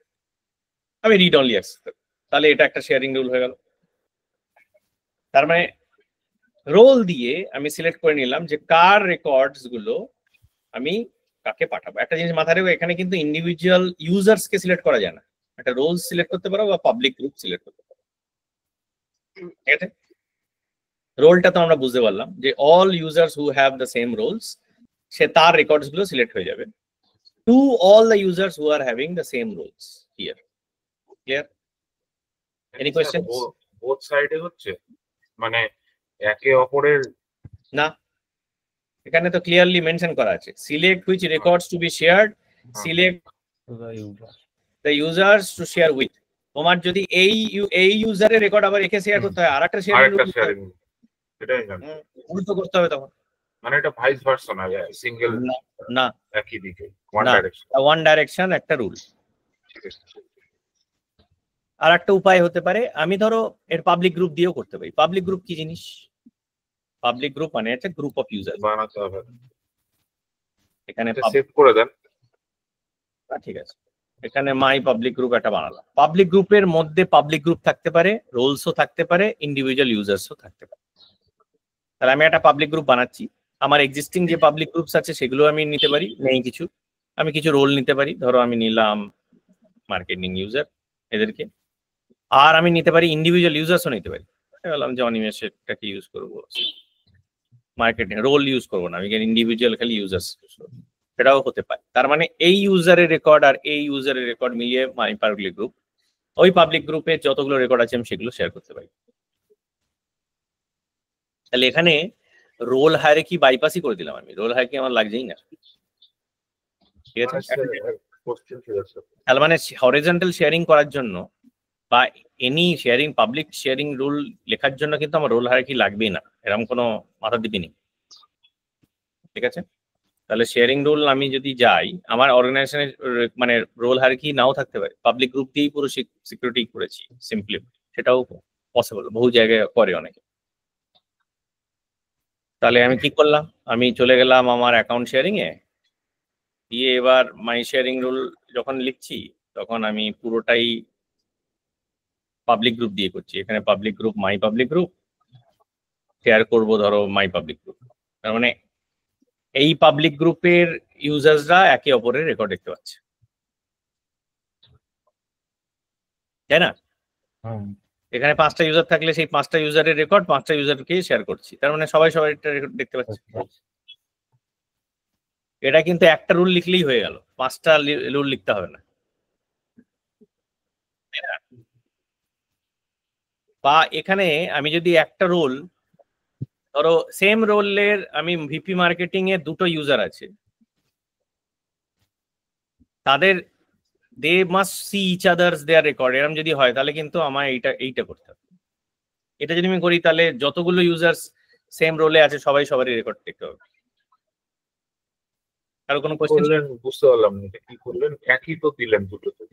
আমি রিড অনলি অ্যাক্সেস দেব, তাহলে এটা একটা শেয়ারিং রুল হয়ে গেল। তার মানে রোল দিয়ে আমি সিলেক্ট করে নিলাম যে কার রেকর্ডস গুলো আমি কাকে পাঠাবো। একটা জিনিস মাথায় রাখবো, এখানে কিন্তু ইন্ডিভিজুয়াল ইউজার্স কে সিলেক্ট করা যায় না, একটা রোল সিলেক্ট করতে পারো বা পাবলিক গ্রুপ সিলেক্ট করতে পারো। ঠিক আছে, রোলটা তো আমরা বুঝতে পারলাম যে all users who have the same roles, সে তার রেকর্ডস গুলো সিলেক্ট হয়ে যাবে to all the users who are having the same roles here. Clear? Any questions? Both সাইডে হচ্ছে, মানে একে অপরের? না, এখানে তো ক্লিয়ারলি মেনশন করা আছে, select which records to be shared, select the users to share with. তোমার যদি এই ইউজারের রেকর্ড আবার একে শেয়ার করতে হয়, আরেকটা আরেকটা শেয়ারিং শেয়ারিং, এটাই জানি। উল্টো করতে হবে তখন। মানে এটা ভাইস ভার্সা না, সিঙ্গেল না, একই দিকে, ওয়ান না, ডাইরেকশন। ওয়ান ডাইরেকশন একটা রুল। ঠিক আছে। আর একটা উপায় হতে পারে, আমি ধরো এর পাবলিক গ্রুপ দিয়েও করতে পারি। পাবলিক গ্রুপ কি জিনিস? পাবলিক গ্রুপ মানে একটা গ্রুপ অফ ইউজার। বানাতে হবে, এখানে সেভ করে দেন। ঠিক আছে, এখানে মাই পাবলিক গ্রুপ একটা বানালাম। পাবলিক গ্রুপের মধ্যে পাবলিক গ্রুপ থাকতে পারে, রোলসও থাকতে পারে, ইন্ডিভিজুয়াল ইউজার্সও থাকতে পারে। তাহলে আমি একটা পাবলিক গ্রুপ বানাচ্ছি, আমার এক্সিস্টিং যে পাবলিক গ্রুপস আছে সেগুলো আমি নিতে পারি, নেই কিছু, আমি কিছু রোল নিতে পারি, ধরো আমি নিলাম মার্কেটিং ইউজার এদেরকে, আর আমি নিতে পারি ইন্ডিভিজুয়াল ইউজার্সও নিতে পারি। বললাম যে অনিমেষটাকে ইউজ করবো, মার্কেটিং রোল ইউজ করবো না, আমি ইন্ডিভিজুয়াল খালি ইউজার্স ইউজ করবো, সেটাও হতে পারে। তার মানে এই ইউজারের রেকর্ড আর এই ইউজারের রেকর্ড মিলিয়ে মাই পাবলিক গ্রুপ, ওই পাবলিক গ্রুপে যতগুলো রেকর্ড আছে আমি সেগুলো শেয়ার করতে পারি। তাহলে এখানে রোল হায়ারার্কি বাইপাসই করে দিলাম আমি, রোল হায়ারার্কি আমার লাগছেই না। ঠিক আছে, তাহলে মানে হরিজন্টাল শেয়ারিং করার জন্য বা any sharing, public sharing rule লেখার জন্য কিন্তু আমার রোল হায়ারার্কি লাগবেই না, এরকম কোনো মাথা দিবি নেই। ঠিক আছে, তাহলে শেয়ারিং রুল আমি যদি যাই, আমার অর্গানাইজেশনের মানে রোল হায়ারার্কি নাও থাকতে পারে, পাবলিক গ্রুপ দিয়েই পুরো সিকিউরিটি করেছি সিম্পলি, সেটাও পসিবল, বহু জায়গায় করে অনেকে। তাহলে আমি কি করলাম, আমি চলে গেলাম আমার অ্যাকাউন্ট শেয়ারিং এ, দিয়ে এবার মাই শেয়ারিং রুল যখন লিখছি তখন আমি পুরোটাই পাবলিক গ্রুপ দিয়ে করছি। এখানে পাবলিক গ্রুপ, মাই পাবলিক গ্রুপ শেয়ার করবো, ধরো মাই পাবলিক গ্রুপ। তার মানে এই পাবলিক গ্রুপের ইউজার্সরা একে অপরের রেকর্ড দেখতে পাচ্ছে, তাই না? এখানে 5টা ইউজার থাকলে সেই 5টা ইউজারের রেকর্ড 5টা ইউজারকে শেয়ার করছি, তার মানে সবাই সবাই রেকর্ড দেখতে পাচ্ছে। এটা কিন্তু একটা রুল লিখলেই হয়ে গেল, 5টা রুল লিখতে হবে না। বা এখানে আমি যদি একটা রোল, ধরো সেম রোলের আমি ভিপি মার্কেটিং এ 2টো ইউজার আছে, তাদের they must see each others their record, এরকম যদি হয় তাহলে কিন্তু আমায় এইটা করতে হবে। এটা যদি আমি করি তাহলে যতগুলো ইউজার্স সেম রোলে আছে সবাই সবারই রেকর্ড দেখতে হবে। কারো কোনো কোশ্চেন? বুঝতে পারলাম না কি করলেন, একই তো দিলেন দুটোতে।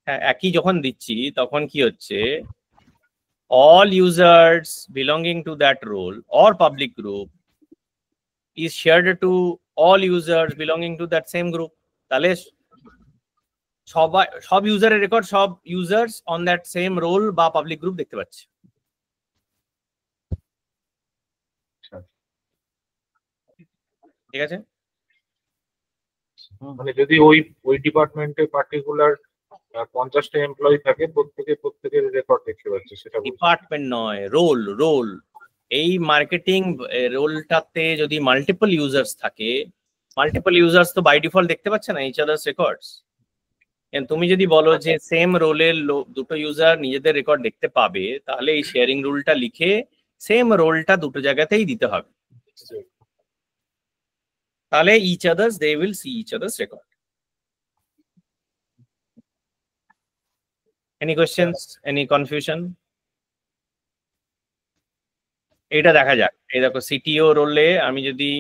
হ্যাঁ, একই যখন দিচ্ছি তখন কি হচ্ছে, all users belonging to that role or public group is shared to all users belonging to that same group. তাহলে সব ইউজারের রেকর্ড সব users on that same role বা পাবলিক গ্রুপ দেখতে পাচ্ছে। ঠিক আছে, মানে যদি ওই ডিপার্টমেন্টে পার্টিকুলার 50টা এমপ্লয়ি থাকে, প্রত্যেকের রেকর্ড দেখতে পাচ্ছে, সেটা ডিপার্টমেন্ট নয়, রোল। এই মার্কেটিং রোলটাতে যদি মাল্টিপল ইউজার্স থাকে, মাল্টিপল ইউজার্স তো বাই ডিফল্ট দেখতে পাচ্ছে না ইচ আদার্স রেকর্ডস। তুমি যদি বলো যে সেম রোলের 2টো ইউজার নিজেদের রেকর্ড দেখতে পাবে, তাহলে এই শেয়ারিং রুলটা লিখে সেম রোলটা 2টো জায়গাতেই দিতে হবে, তাহলে each others they will see each others record. Any questions, any confusion? এটা দেখা যাক, এই দেখো সিটিও রোলে আমি যদি,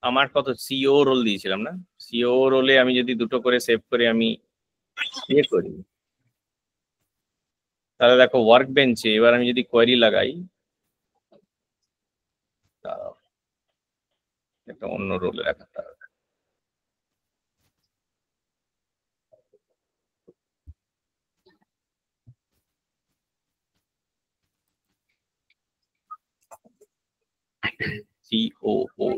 আমার কত সিও রোল দিয়েছিলাম না, সিও রোলে আমি যদি 2টো করে সেভ করে আমি ইয়ে করি, তাহলে দেখো ওয়ার্ক বেঞ্চে এবার আমি যদি কোয়েরি লাগাই, একটা অন্য রোলে দেখাতে হবে। COO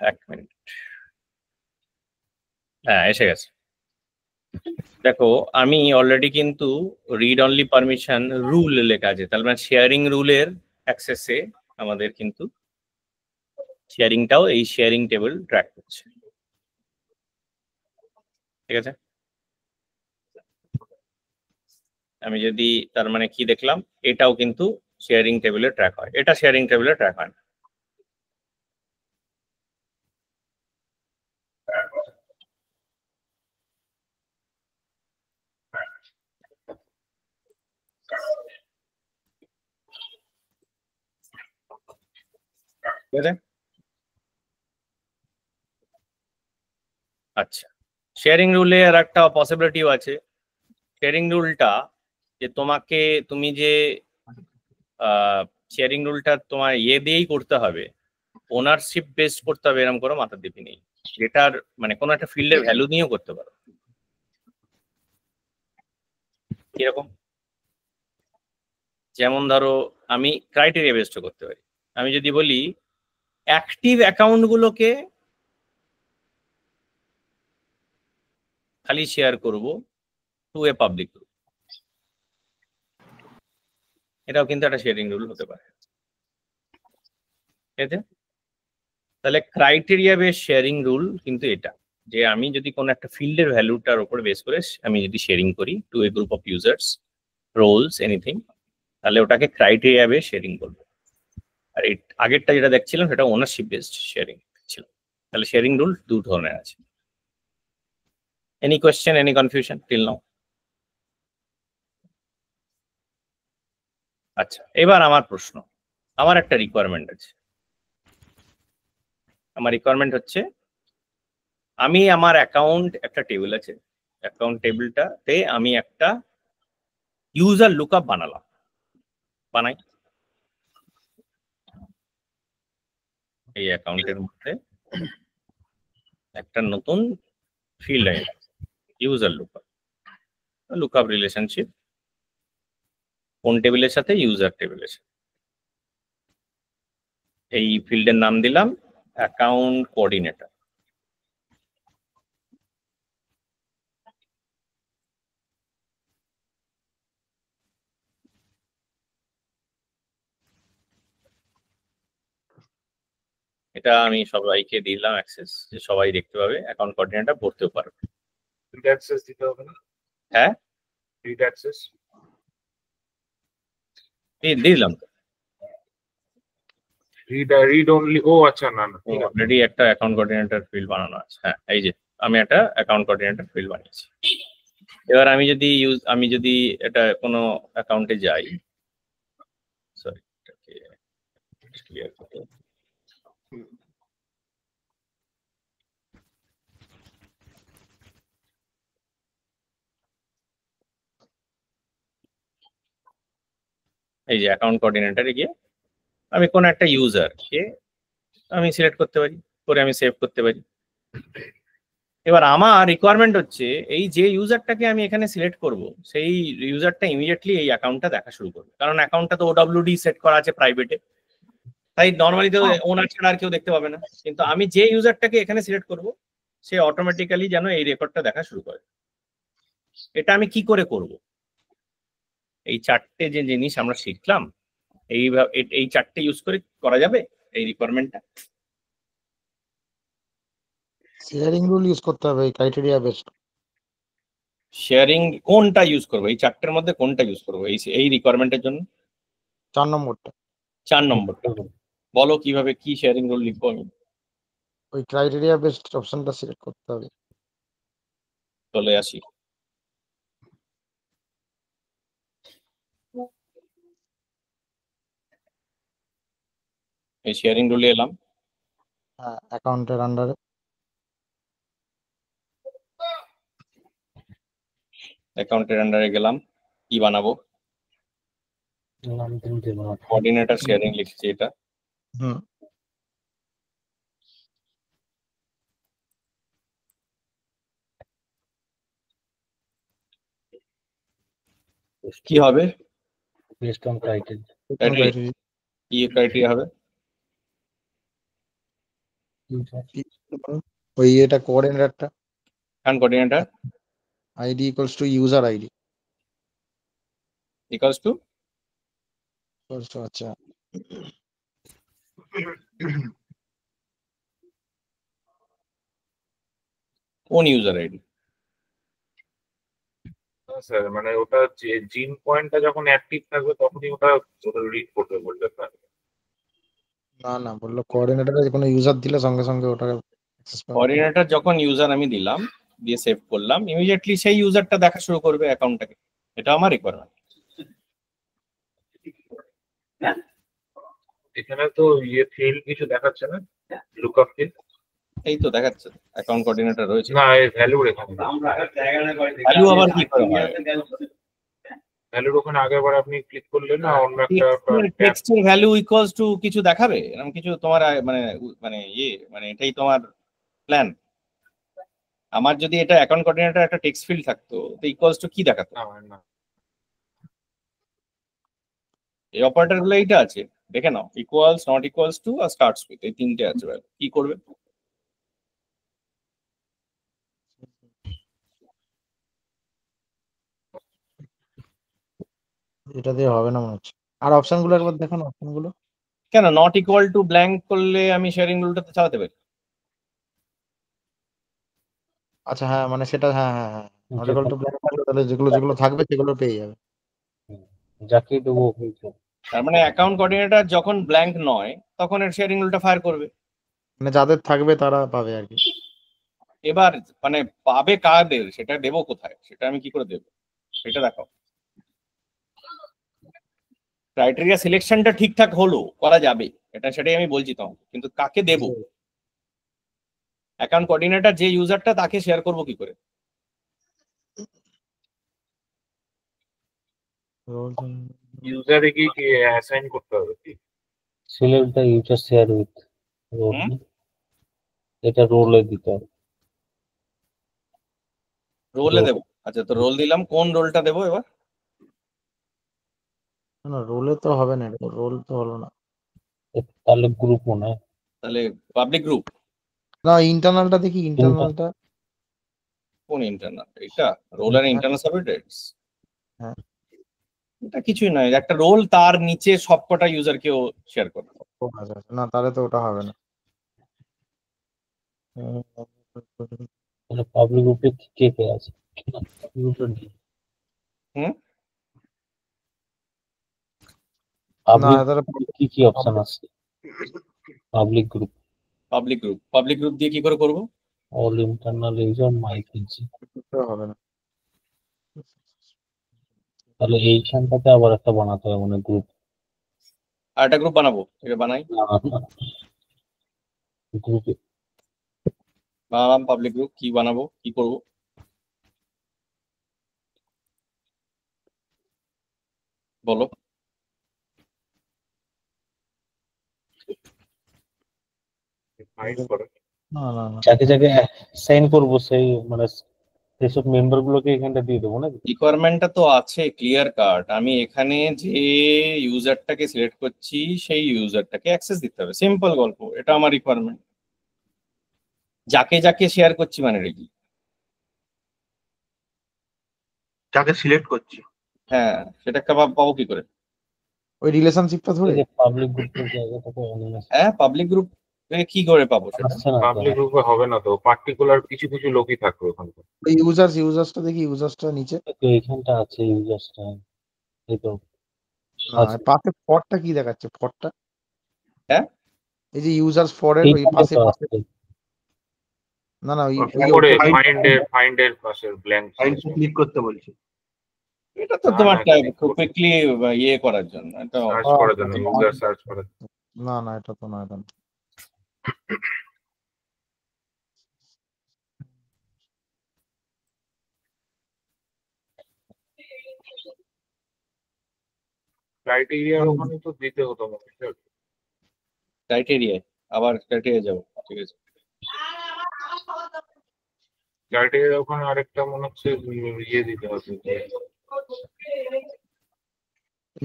এক মিনিট, হ্যাঁ এসে গেছে। দেখো আমি অলরেডি কিন্তু রিড অনলি পারমিশন রুল লেখা আছে, তার মানে শেয়ারিং রুলের অ্যাক্সেসে আমাদের কিন্তু শেয়ারিংটাও এই শেয়ারিং টেবিল ট্র্যাক করছে। ঠিক আছে, আমি যদি তার মানে কি দেখলাম, এটাও কিন্তু শেয়ারিং টেবিলে ট্র্যাক হয়, এটা শেয়ারিং টেবিলে ট্র্যাক হয় না। ঠিক আছে, আচ্ছা শেয়ারিং রুলে আর একটা পসিবিলিটিও আছে। শেয়ারিং রুলটা যে তোমাকে, তুমি যে শেয়ারিং রুলটা তোমার ইয়ে দিয়েই করতে হবে, ওনারশিপ বেসড করতে হবে এরকম কোনো মাথার দিপি নেই। যেটার মানে কোনো একটা ফিল্ডের ভ্যালু নিয়েও করতে পারো। কিরকম, যেমন ধরো আমি ক্রাইটেরিয়া বেসড করতে পারি। আমি যদি বলি অ্যাক্টিভ অ্যাকাউন্ট গুলোকে খালি শেয়ার করব টু এ পাবলিক গ্রুপ, এটাও কিন্তু একটা শেয়ারিং রুল হতে পারে। ঠিক আছে, তাহলে ক্রাইটেরিয়া বেস শেয়ারিং রুল কিন্তু এটা, যে আমি যদি কোনো একটা ফিল্ডের ভ্যালুটার উপর বেস করে আমি যদি শেয়ারিং করি to a group of users, roles, anything, তাহলে ওটাকে ক্রাইটেরিয়া বেস শেয়ারিং করবো। আর এই আগেরটা যেটা দেখছিলাম সেটা ওনারশিপ বেসড শেয়ারিং ছিল। তাহলে শেয়ারিং রুল দু ধরনের আছে। Any question, any confusion till now? আচ্ছা, এবার আমার প্রশ্ন, আমার একটা রিকোয়ারমেন্ট আছে। আমার রিকোয়ারমেন্ট হচ্ছে আমি আমার অ্যাকাউন্ট একটা টেবিল আছে, অ্যাকাউন্ট টেবিলটাতে আমি একটা ইউজার লুকআপ বানালাম, বানাই এই অ্যাকাউন্টের মধ্যে একটা নতুন ফিল্ড আছে ইউজার লুকআপ, লুকআপ রিলেশনশিপ কোন টেবিলের সাথে, ইউজার টেবিলের সাথে। এই ফিল্ডের নাম দিলাম অ্যাকাউন্ট কোঅর্ডিনেটর। এটা আমি সবাইকে দিলাম অ্যাক্সেস, যে সবাই দেখতে পাবে, অ্যাকাউন্ট কোঅর্ডিনেটর পড়তেও পারবে। রিড অ্যাক্সেস দিতে হবে না? হ্যাঁ, রিড অ্যাক্সেস দিলাম তো রিড অনলি। ও আচ্ছা, না না, ঠিক আছে। অলরেডি একটা অ্যাকাউন্ট কোঅর্ডিনেটর ফিল্ড বানানো আছে। হ্যাঁ, এই যে আমি একটা অ্যাকাউন্ট কোঅর্ডিনেটর ফিল্ড বানিয়েছি। এবার আমি যদি এটা কোনো অ্যাকাউন্টে যাই, সরি ক্লিয়ার করতে, এই যে অ্যাকাউন্ট কোঅর্ডিনেটরে গিয়ে আমি কোনো একটা ইউজারকে আমি সিলেক্ট করতে পারি, করে আমি সেভ করতে পারি। এবার আমার রিকোয়ারমেন্ট হচ্ছে এই যে ইউজারটাকে আমি এখানে সিলেক্ট করব, সেই ইউজারটা ইমিডিয়েটলি এই অ্যাকাউন্টটা দেখা শুরু করবে, কারণ অ্যাকাউন্টটা তো ওডব্লিউডি সেট করা আছে প্রাইভেটে, তাই নর্মালি তো ওনার ছাড়া আর কেউ দেখতে পাবে না। কিন্তু আমি যে ইউজারটাকে এখানে সিলেক্ট করব, সে অটোমেটিক্যালি যেন এই রেকর্ডটা দেখা শুরু করে। এটা আমি কি করে করব? এই চারটে যে জিনিস আমরা শিখলাম, এই চারটে ইউজ করে করা যাবে এই রিকোয়ারমেন্টটা। শেয়ারিং রুল ইউজ করতে হবে, ক্রাইটেরিয়া বেসড। শেয়ারিং কোনটা ইউজ করবো, এই চারটের মধ্যে কোনটা ইউজ করবো এই রিকোয়ারমেন্টের জন্য? 4 নম্বরটা, 4 নম্বরটা। বলো কিভাবে, কি শেয়ারিং রুল লিখবো আমি? ওই ক্রাইটেরিয়া বেসড অপশনটা সিলেক্ট করতে হবে। চলে আসি, এই শেয়ারিং রুলে এলাম, হ্যাঁ, অ্যাকাউন্টের আন্ডারে অ্যাকাউন্টের আন্ডারে গেলাম, কি বানাবো? কোঅর্ডিনেটর শেয়ারিং লিখছি এটা। হুম কি হবে? Based on criteria. ক্রাইটেরিয়া কি ক্রাইটেরিয়া হবে? ওই এটা কোঅর্ডিনেটরটা account coordinator ID equals to user ID equals to equals to আচ্ছা কোন ইউজার আইডি? স্যার মানে ওটা যে জিন পয়েন্টটা যখন অ্যাক্টিভ থাকবে তখনই ওটা রিড করবে বলতে পারে। না বললো কোঅর্ডিনেটরে কোনো ইউজার দিলে সঙ্গে সঙ্গে ওটা অ্যাক্সেস পাবে কোঅর্ডিনেটর যখন ইউজার আমি দিলাম, দিয়ে সেভ করলাম, ইমিডিয়েটলি সেই ইউজারটা দেখা শুরু করবে অ্যাকাউন্টটাকে। এটা আমার রিকোয়ারমেন্ট। এখানে তো ফিল্ড কিছু দেখাচ্ছে না, লুকআপ ফিল্ড। এই তো দেখাচ্ছে অ্যাকাউন্ট কোঅর্ডিনেটর রয়েছে। না, এই ভ্যালুর এখানে ভ্যালু আবার কি করে হয়? ভ্যালুর ওখানে আগেরবার আপনি ক্লিক করলেন না অন্য একটা টেক্সটের ভ্যালু ইকুয়ালস টু কিছু দেখাবে, এরকম কিছু তোমার মানে মানে এটাই তোমার প্ল্যান? আমার যদি এটা অ্যাকাউন্ট কোঅর্ডিনেটর একটা টেক্সট ফিল্ড থাকতো, তো ইকুয়ালস টু কি দেখাতো? না এই অপারেটর গুলো এইটা আছে, দেখে নাও, ইকুয়ালস, নট ইকুয়ালস টু আর স্টার্টস উইথ, এই তিনটে আছে। কি করবে? এটা দিয়ে হবে না মনে হচ্ছে। আর অপশন গুলো একবার দেখো না, অপশন গুলো কেন নট ইকুয়াল টু ব্ল্যাঙ্ক করলে আমি শেয়ারিং রুলটাতে চালাতে পারি? আচ্ছা হ্যাঁ মানে সেটা হ্যাঁ নট ইকুয়াল টু ব্ল্যাঙ্ক থাকলে তাহলে যেগুলো থাকবে সেগুলো পেয়ে যাবে। যাকে দেবো কিন্তু তার মানে অ্যাকাউন্ট কোঅর্ডিনেটর যখন ব্ল্যাঙ্ক নয় তখন এর শেয়ারিং রুলটা ফায়ার করবে। মানে যাদের থাকবে তারা পাবে আর কি। এবার মানে পাবে কাদের, সেটা দেবো কোথায়, সেটা আমি কি করে দেবো সেটা দেখাও। ক্রাইটেরিয়া সিলেকশনটা ঠিকঠাক হলো, করা যাবে, এটা সেটাই আমি বলছি তো, কিন্তু কাকে দেব? অ্যাকাউন্ট কোঅর্ডিনেটর যে ইউজারটা, তাকে শেয়ার করবো কি করে? ইউজারে কি অ্যাসাইন করতে হবে কি? Select the user share with role, এটা রোলে দিতে হবে। রোলে দেবো? আচ্ছা, তো রোল দিলাম, কোন রোলটা দেবো এবার? না রোলে তো হবে না, রোল তো হলো না। তাহলে গ্রুপ মনে হয়, তাহলে পাবলিক গ্রুপ। না ইন্টারনালটা দেখি, ইন্টারনালটা কোন ইন্টারনাল? এটা রোল আর ইন্টারনাল সাবহেডার্স। হ্যাঁ এটা কিছুই নয়, একটা রোল, তার নিচে সবকটা ইউজারকেও শেয়ার করবে। আচ্ছা না তাহলে তো ওটা হবে না। তাহলে পাবলিক গ্রুপে কে কে আছে? গ্রুপে নেই। হুম না পাবলিক তাহলে কি অপশন আছে? পাবলিক গ্রুপ দিয়ে কি করে করবো? অল ইন্টারনাল ইউজার মাই পিজি, হবে না। তাহলে এইখানটাতে আবার একটা বানাতে হবে মানে গ্রুপ। আর একটা গ্রুপ বানাবো, এটা বানাই। গ্রুপে বানালাম পাবলিক গ্রুপ, কি বানাবো, কি করবো বলো? ফাইন্ড করো। না যাকে যাকে সাইন করবো সেই মানে সেসব মেম্বার গুলোকে এখানটা দিয়ে দেবো নাকি? রিকোয়ারমেন্টটা তো আছে ক্লিয়ার কাট, আমি এখানে যে ইউজারটাকে সিলেক্ট করছি সেই ইউজারটাকে অ্যাক্সেস দিতে হবে, সিম্পল গল্প, এটা আমার রিকোয়ারমেন্ট। যাকে যাকে শেয়ার করছি মানে কি? যাকে সিলেক্ট করছি হ্যাঁ, সেটা পাবো কি করে? ওই রিলেশনশিপটা ধরে পাবলিক গ্রুপের জায়গাটাতে অনিমেষ হ্যাঁ, পাবলিক গ্রুপ কি করে পাবো সেটা? আসছে না তো। পাবলিক গ্রুপে হবে না তো, পার্টিকুলার কিছু কিছু লোকই থাকবে ওখানে। ওই ইউজারসটা দেখি, ইউজারসটা নিচে তো এইখানটা আছে ইউজারসটা, এই তো না পাশে ফরটা কি দেখাচ্ছে, ফরটা হ্যাঁ এই যে ইউজার্স ফরের ওই এইখানটা পাশে তো পাশে আছে। না ওই উপরে ফাইন্ডের পাশে ব্ল্যাঙ্ক ক্লিক করতে বলছি। এটা তো না, তোমার না, কুইকলি ইয়ে করার জন্য, এটা সার্চ করার জন্য, ইউজার সার্চ করার জন্য। না এটা তো না, এটা না। ক্রাইটেরিয়ার ওখানে তো দিতে হতো মনে হয়। ক্রাইটেরিয়া, আবার ক্রাইটেরিয়া যাবো, ঠিক আছে। ক্রাইটেরিয়ার ওখানে আরেকটা মনে হচ্ছে ইয়ে দিতে হবে,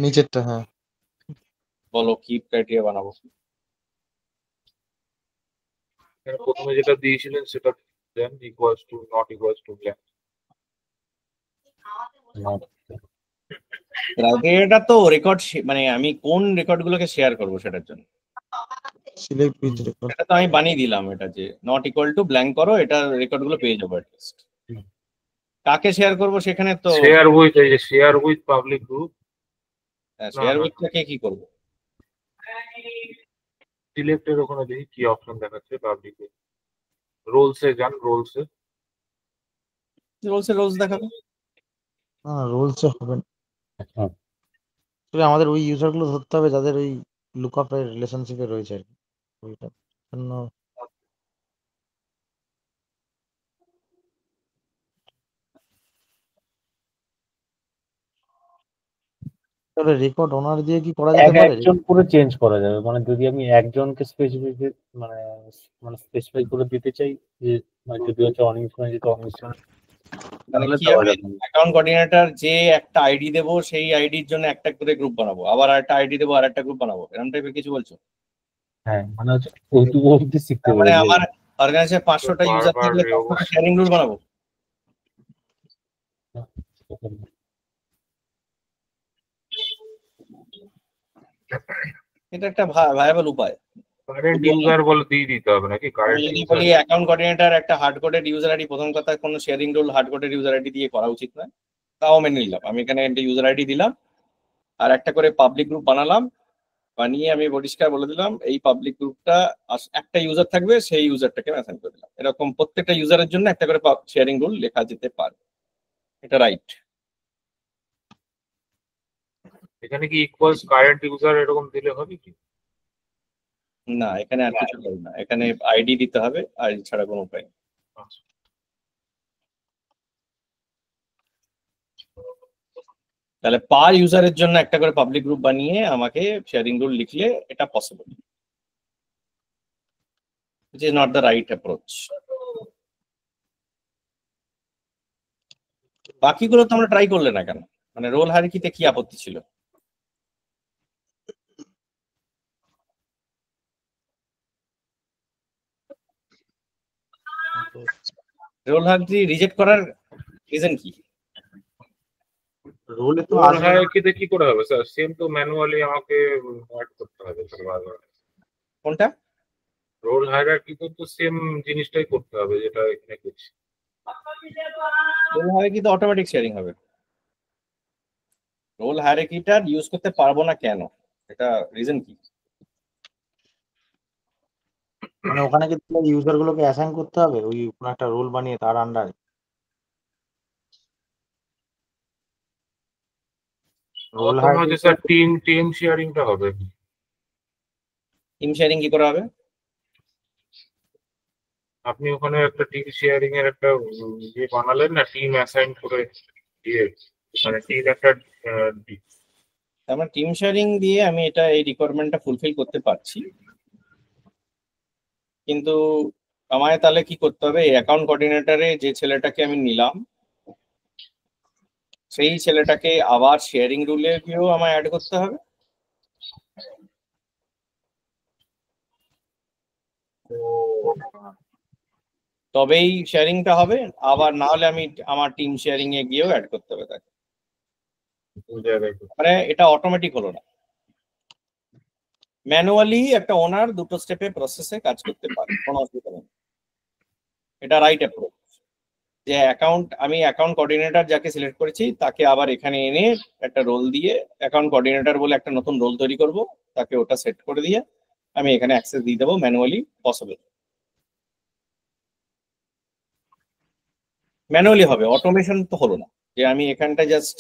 নিচেরটা হ্যাঁ বলো কি ক্রাইটেরিয়া বানাবো? প্রথমে যেটা দিয়েছিলেন সেটা দেন, equals to not equals to blank. ক্রাইটেরিয়াটা তো রেকর্ড, মানে আমি কোন রেকর্ড গুলোকে শেয়ার করবো সেটার জন্য সিলেক্ট উইথ রেকর্ড। এটা তো আমি বানিয়ে দিলাম, এটা যে নট ইকুয়াল টু ব্ল্যাঙ্ক করো, এটা রেকর্ড গুলো পেয়ে যাবো অ্যাটলিস্ট। কাকে শেয়ার করবো সেখানে তো শেয়ার উইথ, এই যে share with public group, share উইথটাকে কি করবো? সিলেক্টের ওখানে দেখি কি অপশন দেখাচ্ছে পাবলিকে। রোলসে যান, রোলসে। রোলস দেখাবে। হ্যাঁ, রোলসে হবে না। আসলে আমাদের ওই ইউজার গুলো ধরতে হবে যাদের ওই লুকআপ এর রিলেশনশিপে রয়েছে আর কি, ওইটার জন্য। তাহলে রেকর্ড ওনার দিয়ে কি করা যেতে পারে? একজন করে চেঞ্জ করা যাবে, মানে যদি আমি একজনকে মানে মানে স্পেসিফাই করে দিতে চাই যে মানে যদি হচ্ছে অনিশ্চয় যেটা অনিশ্চয়, তাহলে কি দেওয়া হবে? যাবে না। অ্যাকাউন্ট কোঅর্ডিনেটর যে একটা আইডি দেবো, সেই আইডির জন্য একটা করে গ্রুপ বানাবো, আবার একটা আইডি দেবো আর একটা গ্রুপ বানাবো, এরকম টাইপের কিছু বলছো? হ্যাঁ, মানে হচ্ছে ওইটুকু অবধি শিখতে মানে পারে। আমার অর্গানাইজেশনে 500টা ইউজার থাকলে 500টা শেয়ারিং রুল বানাবো? এটা একটা ভায়াবল উপায়। কারেন্ট ইউজার বলে দিয়ে দিতে হবে নাকি? কারেন্ট যদি ইউজার বলি অ্যাকাউন্ট কোঅর্ডিনেটর একটা হার্ড কোডের ইউজার আইডি, প্রথম কথা কোনো শেয়ারিং রুল হার্ড কোডের ইউজার আইডি দিয়ে করা উচিত নয়, তাও মেনে নিলাম। আমি এখানে একটা ইউজার আইডি দিলাম আর একটা করে পাবলিক গ্রুপ বানালাম, বানিয়ে আমি পরিষ্কার বলে দিলাম এই পাবলিক গ্রুপটা একটা ইউজার থাকবে, সেই ইউজারটাকে অ্যাসাইন করে দিলাম। এরকম প্রত্যেকটা ইউজারের জন্য একটা করে শেয়ারিং রুল লেখা যেতে পারে, এটা রাইট। এখানে কি ইকুয়ালস কারেন্ট ইউজার এরকম দিলে হবে কি? না, এখানে আর কিছু হবে না, এখানে আইডি দিতে হবে, আইডি ছাড়া কোনো উপায় নেই। তাহলে পার ইউজারের জন্য একটা করে পাবলিক গ্রুপ বানিয়ে আমাকে শেয়ারিং রুল লিখলে এটা possible, which is not the right approach. বাকিগুলো তো আমরা ট্রাই করলে না কেন? মানে রোল হায়ারার্কিতে কি আপত্তি ছিল? রোল হায়ারার্কি রিজেক্ট করার রিজন কি? রোলে তো রোল হায়ারার্কিতে কি করে হবে স্যার? সেম তো ম্যানুয়ালি আমাকে অ্যাড করতে হবে স্যার বারবার। কোনটা? রোল হায়ারার্কিতে তো সেম জিনিসটাই করতে হবে যেটা এখানে করছি। রোল হায়ারার্কি তো অটোমেটিক শেয়ারিং হবে। রোল হায়ারার্কিটা ইউজ করতে পারবো না কেন? এটা রিজন কি? মানে ওখানে কি ইউজার গুলোকে অ্যাসাইন করতে হবে ওই কোনো একটা রোল বানিয়ে তার আন্ডারে? রোল হয়তো স্যার টিম শেয়ারিংটা হবে। টিম শেয়ারিং কি করে হবে? আপনি ওখানে একটা টিম শেয়ারিং এর একটা ইয়ে বানালেন না, টিম অ্যাসাইন করে দিয়ে, মানে টিম একটা আমার টিম শেয়ারিং দিয়ে আমি এটা এই রিকোয়ারমেন্টটা ফুলফিল করতে পারছি, কিন্তু আমায় তাহলে কি করতে হবে? অ্যাকাউন্ট কোঅর্ডিনেটরে যে ছেলেটাকে আমি নিলাম, সেই ছেলেটাকে আবার শেয়ারিং রুলে গিয়েও আমায় অ্যাড করতে হবে। তবেই শেয়ারিংটা হবে, আবার না হলে আমি আমার টিম শেয়ারিং এ গিয়েও অ্যাড করতে হবে তাকে। মানে এটা অটোমেটিক হলো না, ম্যানুয়ালি একটা ওনার দুটো স্টেপে প্রসেসে কাজ করতে পারে, কোনো অসুবিধা নেই। এটা রাইট অ্যাপ্রোচ, যে আমি অ্যাকাউন্ট কোঅর্ডিনেটর যাকে সিলেক্ট করেছি তাকে আবার এখানে এনে একটা রোল দিয়ে অ্যাকাউন্ট কোঅর্ডিনেটর বলে একটা নতুন রোল তৈরি করব, তাকে ওটা সেট করে দিয়ে আমি এখানে অ্যাক্সেস দিয়ে দেবো, ম্যানুয়ালি পসিবল। ম্যানুয়ালি হবে, অটোমেশন তো হলো না যে আমি এখানটা জাস্ট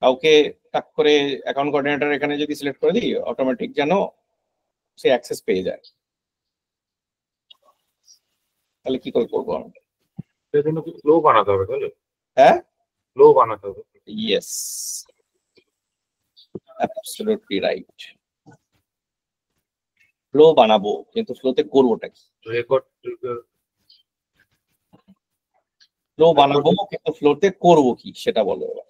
কাউকে টাক করে অ্যাকাউন্ট কোঅর্ডিনেটর এখানে যদি সিলেক্ট করে দিই অটোমেটিক যেন সে অ্যাক্সেস পেয়ে যায়। তাহলে কি করে করবো আমি? সেজন্য কি ফ্লো বানাতে হবে তাহলে? হ্যাঁ, ফ্লো বানাতে হবে। Yes, absolutely right. ফ্লো বানাবো, কিন্তু ফ্লোতে করবোটা কি? রেকর্ড ফ্লো বানাবো কিন্তু ফ্লোতে করবো কি সেটা বলো এবার।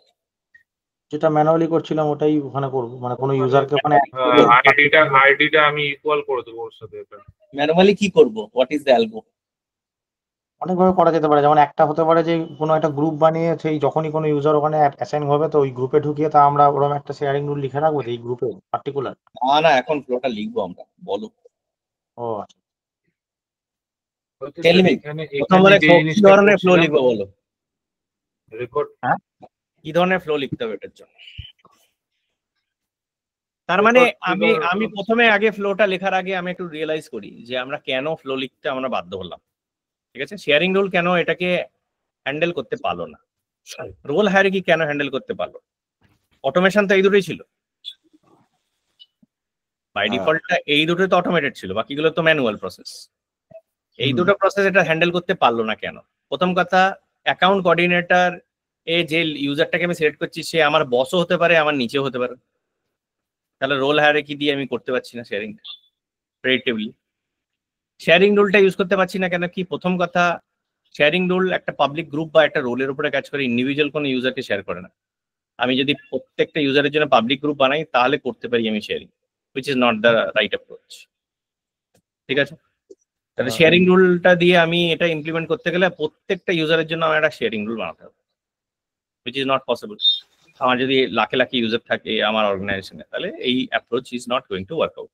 যেটা ম্যানুয়ালি করছিলাম ওটাই ওখানে করব, মানে কোনো ইউজারকে ওখানে আইডিটা আমি ইকুয়াল করে দেবো ওর সাথে। এটা ম্যানুয়ালি কি করবো? What is the algo? অনেকভাবে করা যেতে পারে, যেমন একটা হতে পারে যে কোনো একটা গ্রুপ বানিয়ে সেই যখনই কোনো ইউজার ওখানে অ্যাসাইন হবে তো ওই গ্রুপে ঢুকিয়ে তা আমরা ওরকম একটা শেয়ারিং রুল লিখে রাখবো যে এই গ্রুপে পার্টিকুলার। না এখন ফ্লোটা লিখবো আমরা, বলো। ও আচ্ছা, টেল মি এখানে প্রথম এখানে বলে যে কি জিনিসটা ধরনের ফ্লো করছিলাম লিখবো বলো, রেকর্ড কি ধরনের ফ্লো লিখতে হবে এটার জন্য? তার মানে আমি প্রথমে আগে ফ্লোটা লেখার আগে আমি একটু রিয়েলাইজ করি যে আমরা কেন ফ্লো লিখতে আমরা বাধ্য হলাম। ঠিক আছে, শেয়ারিং রুল কেন এটাকে হ্যান্ডেল করতে পারলো না, রোল হায়ারার্কি কেন হ্যান্ডেল করতে পারলো, অটোমেশন তো এই দুটোই ছিল বাই ডিফল্টটা, এই দুটো তো অটোমেটেড ছিল, বাকিগুলো তো ম্যানুয়াল প্রসেস। এই দুটো প্রসেস এটা হ্যান্ডেল করতে পারলো না কেন? প্রথম কথা, অ্যাকাউন্ট কোঅর্ডিনেটর এ যে ইউজারটাকে আমি সিলেক্ট করছি সে আমার বসও হতে পারে, আমার নিচেও হতে পারে, তাহলে রোল হায়ারার্কি দিয়ে আমি করতে পারছি না শেয়ারিং প্রেডিক্টেবলি। শেয়ারিং রুলটা ইউজ করতে পারছি না কেন কি? প্রথম কথা, শেয়ারিং রুল একটা পাবলিক গ্রুপ বা একটা রোলের উপরে কাজ করে, ইন্ডিভিজুয়াল কোনো ইউজারকে শেয়ার করে না। আমি যদি প্রত্যেকটা ইউজারের জন্য পাবলিক গ্রুপ বানাই তাহলে করতে পারি আমি sharing, which is not the right approach. ঠিক আছে, তাহলে শেয়ারিং রুলটা দিয়ে আমি এটা ইমপ্লিমেন্ট করতে গেলে প্রত্যেকটা ইউজারের জন্য আমার একটা শেয়ারিং রুল বানাতে হবে, হুইচ ইজ নট পসিবল। আমার যদি লাখে লাখে ইউজার থাকে আমার অর্গানাইজেশনে, তাহলে এই approach is not going to work out.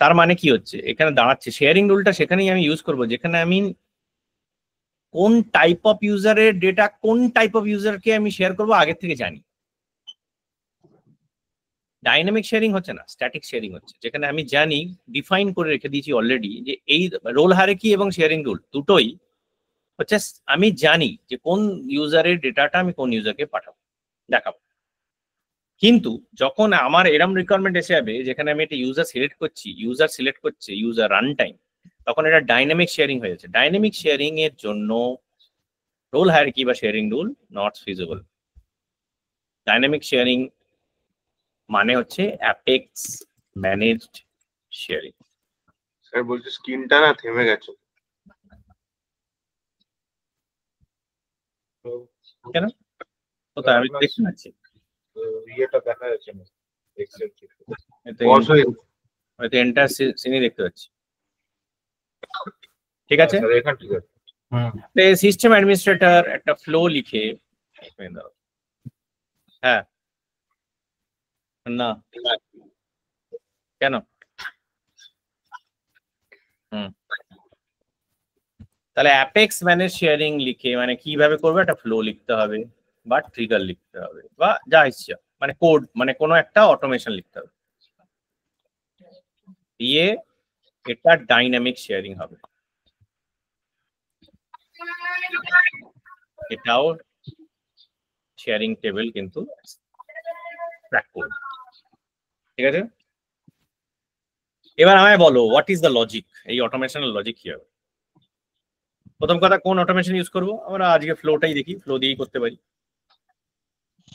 তার মানে কি হচ্ছে, এখানে দাঁড়াচ্ছে শেয়ারিং রুলটা সেখানেই আমি ইউজ করবো যেখানে আমি কোন টাইপ অফ ইউজারের ডেটা কোন টাইপ অফ ইউজারকে আমি শেয়ার করবো আগে থেকে জানি। ডাইনামিক শেয়ারিং হচ্ছে না, স্ট্যাটিক শেয়ারিং হচ্ছে, যেখানে আমি জানি, ডিফাইন করে রেখে দিয়েছি অলরেডি যে এই রোল হায়ারার্কি এবং শেয়ারিং রুল দুটোই হচ্ছে আমি জানি যে কোন ইউজারের ডেটাটা আমি কোন ইউজারকে পাঠাবো দেখাবো। কিন্তু যখন আমার এরম রিকোয়ারমেন্ট এসে যাবে যেখানে আমি একটা ইউজার সিলেক্ট করছি, ইউজার সিলেক্ট করছে, ইউজার রান টাইম, তখন এটা ডাইনামিক শেয়ারিং হয়ে যাচ্ছে। ডাইনামিক শেয়ারিং এর জন্য রোল হায়ারার্কি বা sharing rule not feasible. Dynamic sharing মানে হচ্ছে অ্যাপেক্স ম্যানেজড শেয়ারিং। স্যার বলছি স্ক্রিনটা না থেমে গেছে। কেন? কোথায় আমি দেখতে পাচ্ছি ইয়েটা দেখা যাচ্ছে না, এক্সেল বস হয়ে হয়তো এন্টার সিনই দেখতে পাচ্ছি। ঠিক আছে, এখান ঠিক আছে। সিস্টেম অ্যাডমিনিস্ট্রেটর একটা ফ্লো লিখে, হ্যাঁ না কেন? তাহলে অ্যাপেক্স ম্যানেজ শেয়ারিং লিখে মানে কিভাবে করবে, একটা ফ্লো লিখতে হবে বা ট্রিগার লিখতে হবে বা যা ইচ্ছা, মানে কোড, মানে কোনো একটা অটোমেশন লিখতে হবে, দিয়ে এটা ডাইনামিক শেয়ারিং হবে। এটাও শেয়ারিং টেবিল কিন্তু ট্র্যাক করবে। ঠিক আছে, এবার আমায় বলো হোয়াট ইজ দ্য লজিক, এই অটোমেশনের লজিক কি হবে? প্রথম কথা, কোন অটোমেশন ইউজ করবো আমরা আজকে? ফ্লোটাই দেখি, ফ্লো দিয়েই করতে পারি,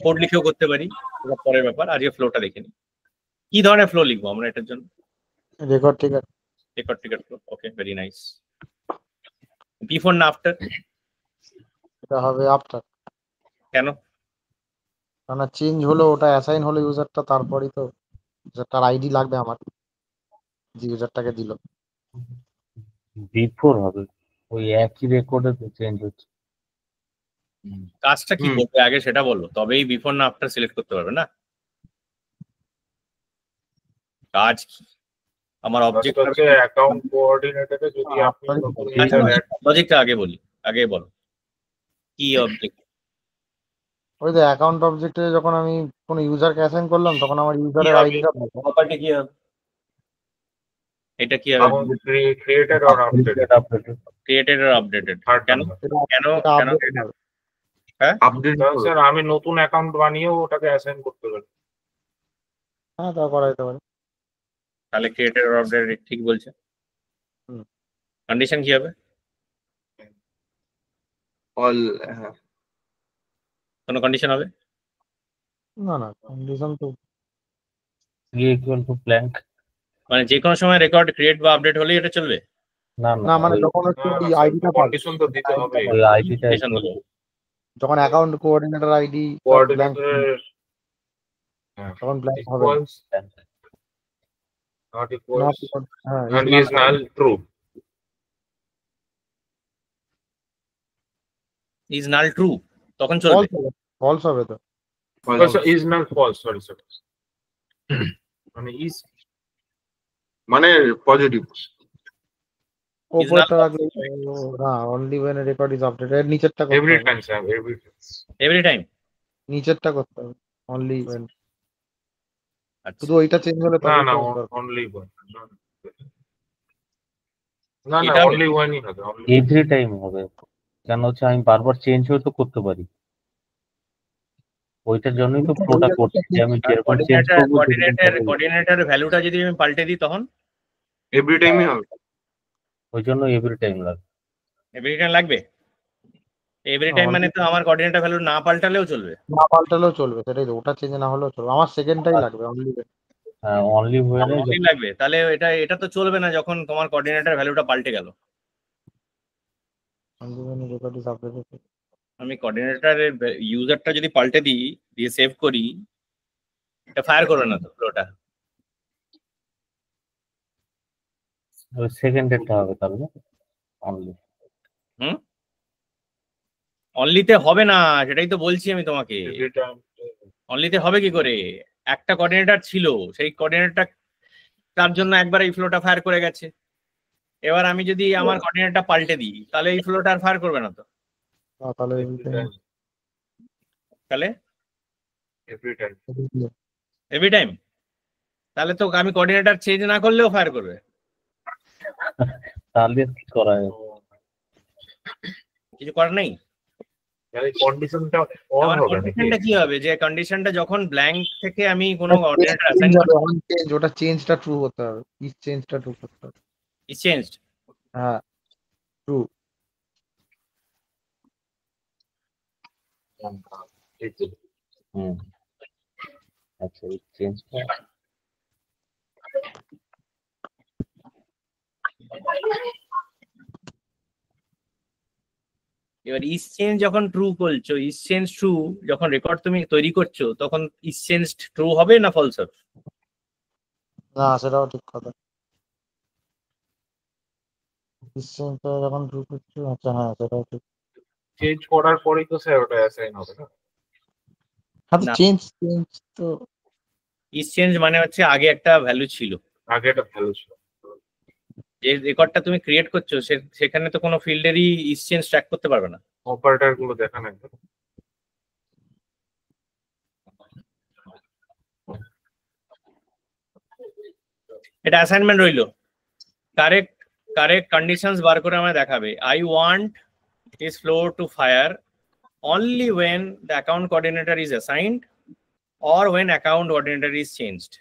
কোড লিখেও করতে পারি, এটা পরের ব্যাপার, আজকে ফ্লোটা দেখে নিই। কি ধরনের ফ্লো লিখবো আমরা এটার জন্য? Record trigger. Record trigger flow, okay, very nice. Before না আফটার? এটা হবে আফটার, কেন? কারণ চেঞ্জ হলো, ওটা অ্যাসাইন হলো ইউজারটা, তারপরেই তো তার আইডি লাগবে আমার, যে ইউজারটাকে দিল। বিফোর হবে, ওই একই রেকর্ডে তো চেঞ্জ হচ্ছে। কাজটা কি করবে আগে সেটা বলো, তবেই বিফোর না আফটার সিলেক্ট করতে পারবে না। কাজ কি? আমার অবজেক্ট হচ্ছে অ্যাকাউন্ট কোঅর্ডিনেটরে যদি আপনি লজিকটা আগে বলি, আগে বলো কি অবজেক্ট। ওই যে অ্যাকাউন্ট অবজেক্টে যখন আমি কোনো ইউজারকে অ্যাসাইন করলাম তখন আমার ইউজারের আইডিটা প্রপার্টি কি হবে? এটা কি হবে? Created or updated. ক্রিয়েটেড আর আপডেটেড। কেন কেন কেন? হ্যাঁ আপডেট স্যার আমি নতুন অ্যাকাউন্ট বানিয়েও ওটাকে অ্যাসাইন করতে পারি। হ্যাঁ, তা করা যেতে পারে। তাহলে ক্রিয়েটেড আর আপডেটেড ঠিক বলছে। কন্ডিশন কি হবে? অল কোনো কন্ডিশন হবে? না না, কন্ডিশন তো ইকুয়াল টু ব্ল্যাঙ্ক, মানে যে কোনো সময় রেকর্ড ক্রিয়েট বা আপডেট হলেই এটা চলবে? না না, মানে যখন হচ্ছে ওই আইডিটা পাবে, কন্ডিশন তো দিতে হবে। ওই আইডিটা যখন অ্যাকাউন্ট কোঅর্ডিনেটর আইডি ব্ল্যাঙ্ক, তখন ব্ল্যাঙ্ক হবে not equals হ্যাঁ and is null true. Is null true, তখন চলবে। ফলস হবে তো। ইজ নাল ফলস, সরি মানে ইজ মানে পজিটিভ। ওপরটা null রাখলে না, only when record is updated, নিচেরটা করতে এভরি হবে। Time sir, every time. Every time. নিচেরটা করতে হবে অনলি ওয়েন, আচ্ছা, শুধু ওইটা চেঞ্জ হলে না তবেই না, তো দরকার। অনলি ওয়ান, না না, এটা হবে? অনলি ওয়ানই হবে, only one। এভরি টাইম হবে, কেন হচ্ছে আমি বারবার চেঞ্জ হয়ে তো করতে পারি, ওইটার জন্যই তো ফ্লোটা করছি যে আমি যেরকম চেঞ্জ করবো কোঅর্ডিনেটর ভ্যালুটা যদি আমি পাল্টে দিই তখন এভরি টাইমই হবে। ওই জন্য এভরি টাইম লাগবে। এভরি টাইম লাগবে। এভরি টাইম মানে তো আমার কোঅর্ডিনেটর ভ্যালু না পাল্টালেও চলবে। না পাল্টালেও চলবে, সেটাই তো, ওটা চেঞ্জ না হলেও চলবে, আমার সেকেন্ডটাই লাগবে অনলি ওয়েন। হ্যাঁ, অনলি ওয়েনে only লাগবে, তাহলে এটা তো চলবে না যখন তোমার কোঅর্ডিনেটর ভ্যালুটা পাল্টে গেল। Only when record is updated. আমি কোঅর্ডিনেটরের ইউজারটা যদি পাল্টে দিই, দিয়ে সেভ করি, এটা ফায়ার করবে না তো ফ্লোটা। সেকেন্ডেরটা হবে তাহলে অনলি। অনলিতে হবে না, সেটাই তো বলছি আমি তোমাকে। Every time, অনলিতে হবে কি করে? একটা কোঅর্ডিনেটর ছিল, সেই কোঅর্ডিনেটরটা তার জন্য একবার এই ফ্লোটা ফায়ার করে গেছে। এবার আমি যদি আমার কোঅর্ডিনেটরটা পাল্টে দিই, তাহলে এই ফ্লোটা আর ফায়ার করবে না তো। তাহলে তাহলে every time। এভরি টাইম, তাহলে তো আমি কোঅর্ডিনেটর চেঞ্জ না করলেও ফায়ার করবে। তাহলে কি করা যায়? কিছু করার নেই। তাহলে কন্ডিশনটা অন আমার হবে নাকি? কন্ডিশনটা কি হবে, যে কন্ডিশনটা যখন ব্ল্যাঙ্ক থেকে আমি কোনো কোঅর্ডিনেটর অ্যাসাইন করব, অন চেঞ্জ, ওটা চেঞ্জটা ট্রু হতে হবে, ইজ চেঞ্জটা ট্রু করতে হবে। Is changed. হ্যাঁ, ট্রু। এই তো। আচ্ছা, এই চেঞ্জটা এবার ইজ চেঞ্জ যখন ট্রু করছো, ইজ চেঞ্জ ট্রু যখন রেকর্ড তুমি তৈরি করছো, তখন ইজ চেঞ্জ ট্রু হবে না ফলস হবে? না, সেটাও ঠিক কথা। ইজ চেঞ্জটা যখন ট্রু করছো, আচ্ছা হ্যাঁ সেটাও ঠিক। চেঞ্জ করার পরেই তো স্যার ওটা অ্যাসাইন হবে না? হ্যাঁ, না। চেঞ্জ তো ইজ চেঞ্জ মানে হচ্ছে আগে একটা ভ্যালু ছিল, আগে এটা ভ্যালু ছিল। যে রেকর্ডটা তুমি ক্রিয়েট করছো সেখানে তো কোনো ফিল্ডেরই ইজ চেঞ্জ ট্র্যাক করতে পারবে না। অপারেটর গুলো দেখান একদম। এটা অ্যাসাইনমেন্ট রইলো। কারেক্ট কন্ডিশনস বার করে আমায় দেখাবে। I want this flow to fire only when the account coordinator is assigned or when account coordinator is changed.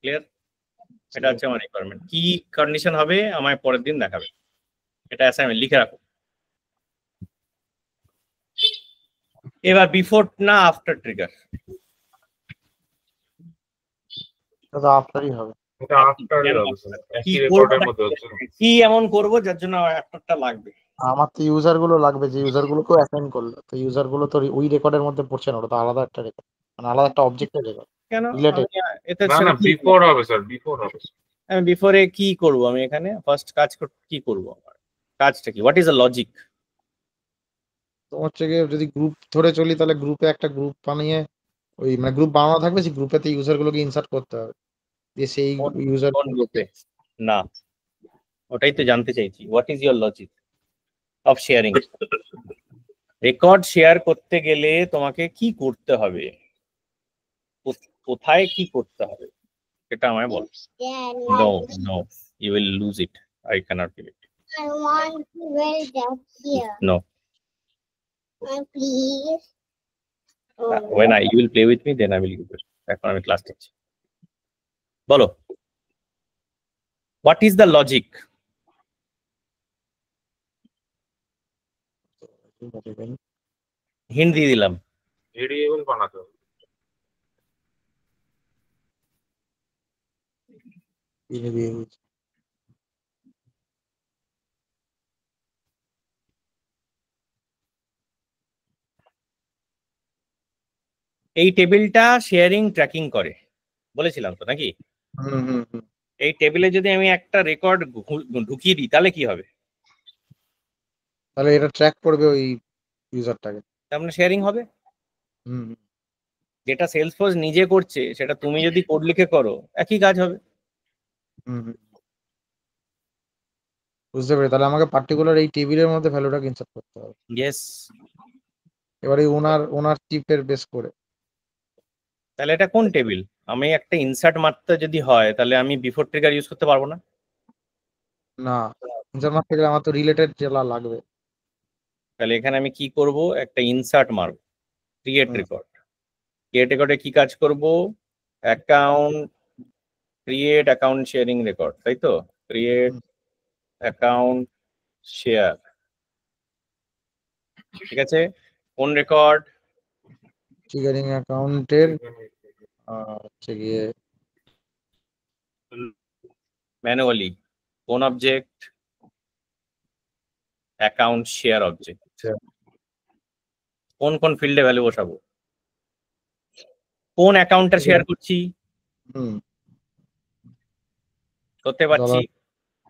Clear? এটা হচ্ছে আমার রিকোয়ারমেন্ট। কি কন্ডিশন হবে আমায় পরের দিন দেখাবে। এটা অ্যাসাইনমেন্ট লিখে রাখো। এবার বিফোর না আফটার ট্রিগার? এটা আফটারই হবে। এটা আফটারই হবে স্যার, কি একই রেকর্ডের মধ্যে হচ্ছে না। কি এমন করব যার জন্য আফটারটা লাগবে? আমার তো ইউজার গুলো লাগবে, যে ইউজার গুলোকেও অ্যাসাইন করলো, তো ইউজার গুলো তো ওই রেকর্ডের মধ্যে পড়ছে না, ওটা তো আলাদা একটা রেকর্ড, মানে আলাদা একটা অবজেক্টের রেকর্ড কেন রিলেটেড। এতে না না, বিফোর হবে স্যার, বিফোর হবে। আমি বিফোরে কি করব? আমি এখানে ফার্স্ট কাজ কি করব? আমার কাজটা কি? What is the logic? তো হচ্ছে গিয়ে যদি গ্রুপ ধরে চলি, তাহলে গ্রুপে একটা গ্রুপ বানিয়ে, ওই মানে গ্রুপ বানানো থাকবে, সেই গ্রুপেতে ইউজার গুলোকে ইনসার্ট করতে হবে, দিয়ে সেই ইউজার কোন গ্রুপে? না, ওটাই তো জানতে চাইছি। What is your logic of sharing? Record share করতে গেলে তোমাকে কি করতে হবে, কোথায় কি করতে হবে, এটা আমায় বল। No no, you will lose it, I can't give it. I want to wear that here. No, Please. when you will play with me, then I will give it. এখন আমি ক্লাস নিচ্ছি। বলো, what is the logic? Hint দিয়ে দিলাম। Variable বানাতে হবে। এই টেবিলটা শেয়ারিং ট্র্যাকিং করে বলেছিলাম তো নাকি? এই টেবিলে যদি আমি একটা রেকর্ড ঢুকিয়ে দিই তাহলে কি হবে? তাহলে এটা ট্র্যাক করবে ওই ইউজারটাকে। তার মানে শেয়ারিং হবে। হুম হুম, যেটা সেলসফোর্স নিজে করছে সেটা তুমি যদি কোড লিখে করো একই কাজ হবে। হুম হুম। বুঝতে পেরে, তাহলে আমাকে পার্টিকুলার এই টেবিলের মধ্যে ভ্যালুটাকে ইনসার্ট করতে হবে। ইয়েস। এবারে ওনার চিপের বেস করে। তাহলে এটা কোন টেবিল? আমি একটা ইনসার্ট মারতে যদি হয় তাহলে আমি বিফোর ট্রিগার ইউজ করতে পারবো না। না, ইনসার্ট মারতে গেলে আমার তো রিলেটেড যেটা লাগবে। তাহলে এখানে আমি কি করব, একটা ইনসার্ট মারব, ক্রিয়েট হুম, রেকর্ড। ক্রিয়েট রেকর্ডে কি কাজ করব? Account, create account sharing record, তাই তো? ক্রিয়েট হুম, অ্যাকাউন্ট শেয়ার, ঠিক আছে। কোন রেকর্ড? ট্রিগারিং অ্যাকাউন্টের হচ্ছে গিয়ে ম্যানুয়ালি। কোন অবজেক্ট? Account share object. কোন কোন ফিল্ডে ভ্যালু বসাবো? কোন অ্যাকাউন্টটা শেয়ার করছি? হুম, করতে পারছি dollar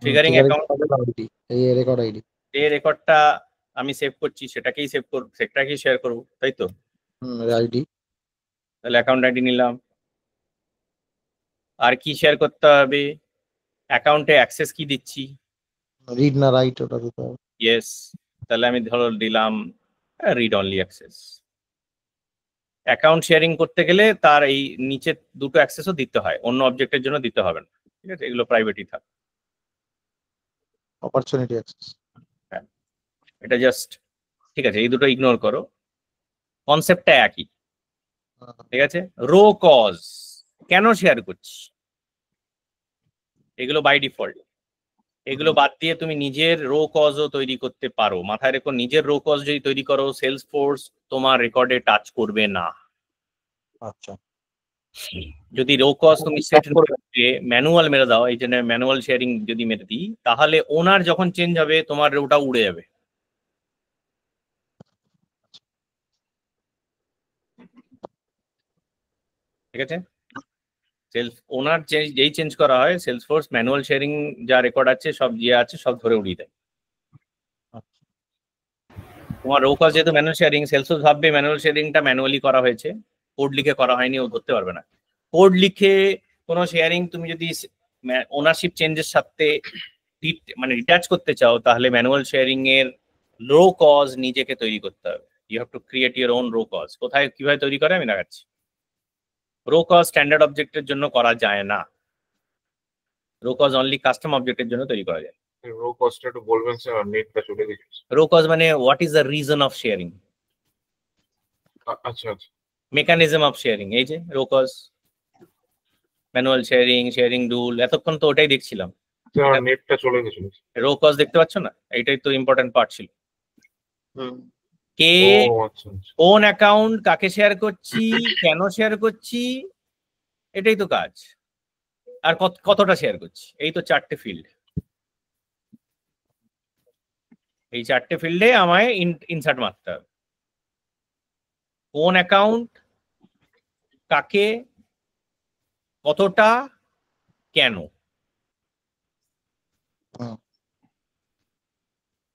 triggering triggering account. ID, এই রেকর্ড আইডি। যে রেকর্ডটা আমি সেভ করছি সেটাকেই সেভ করব, সেটাকেই শেয়ার করব, তাই তো? হুম, আইডি। তাহলে অ্যাকাউন্ট আইডি নিলাম। আর কি শেয়ার করতে হবে? অ্যাকাউন্টে অ্যাক্সেস কি দিচ্ছি? রিড না রাইট ওটা দিতে হবে। ইয়েস। তাহলে আমি ধরো দিলাম read only access. Account sharing করতে গেলে তার এই নিচে দুটো অ্যাক্সেসও দিতে হয়, অন্য অবজেক্টের জন্য দিতে হবে না, ঠিক আছে? এগুলো প্রাইভেটই থাক। Opportunity access. হ্যাঁ, এটা জাস্ট, ঠিক আছে, এই দুটো ইগনোর করো, কনসেপ্টটা একই, ঠিক আছে। রো কজ কেন শেয়ার করছি, এগুলো বাই ডিফল্ট। এগুলো বাদ দিয়ে তুমি নিজের রো কজও তৈরি করতে পারো। মাথায় রেখো, নিজের রো কজ যদি তৈরি করো সেলস ফোর্স তোমার রেকর্ডে টাচ করবে না। আচ্ছা, যদি রো কজ তুমি সেট ম্যানুয়াল মেরে দাও, এই জন্য ম্যানুয়াল শেয়ারিং যদি মেরে দিই, তাহলে ওনার যখন চেঞ্জ হবে তোমার ওটা উড়ে যাবে। ঠিক আছে, সেলস ওনার চেঞ্জ যেই চেঞ্জ করা হয় সেলস ফোর্স ম্যানুয়াল শেয়ারিং যা রেকর্ড আছে সব যে আছে সব ধরে উড়িয়ে দেয়। তোমার রো কজ যেহেতু ম্যানুয়াল শেয়ারিং, সেলস ফোর্স ভাববে ম্যানুয়াল শেয়ারিংটা ম্যানুয়ালি করা হয়েছে, কোড লিখে করা হয়নি, ও ধরতে পারবে না। কোড লিখে কোনো শেয়ারিং তুমি যদি ওনারশিপ চেঞ্জের সাথে মানে ডিটাচ করতে চাও, তাহলে ম্যানুয়াল শেয়ারিং এর রো কজ নিজেকে তৈরি করতে হবে। You have to create your own row cause. কোথায় কিভাবে তৈরি করে আমি দেখাচ্ছি। রো কজ স্ট্যান্ডার্ড অবজেক্টের জন্য করা যায় না, রো কজ অনলি কাস্টম অবজেক্টের জন্য তৈরি করা যায়। রো কস্টটা একটু বলবেন স্যার, নেটটা চলে গেছে। রো কজ মানে what is the reason of sharing, আচ্ছা আচ্ছা। মেকানিজম অফ শেয়ারিং, এই যে row cause, manual sharing, sharing rule, এতক্ষণ তো ওটাই দেখছিলাম। স্যার নেটটা চলে গেছিল। রো কজ দেখতে পাচ্ছ না? এইটাই তো ইম্পর্টেন্ট পার্ট ছিল। কে ও আচ্ছা আচ্ছা। কোন অ্যাকাউন্ট কাকে শেয়ার করছি, কেন শেয়ার করছি, এটাই তো কাজ। আর কতটা শেয়ার করছি, এই তো চারটে ফিল্ড। এই চারটে ফিল্ডে আমায় ইনসার্ট মারতে হবে। কোন অ্যাকাউন্ট, কাকে, কতটা, কেন,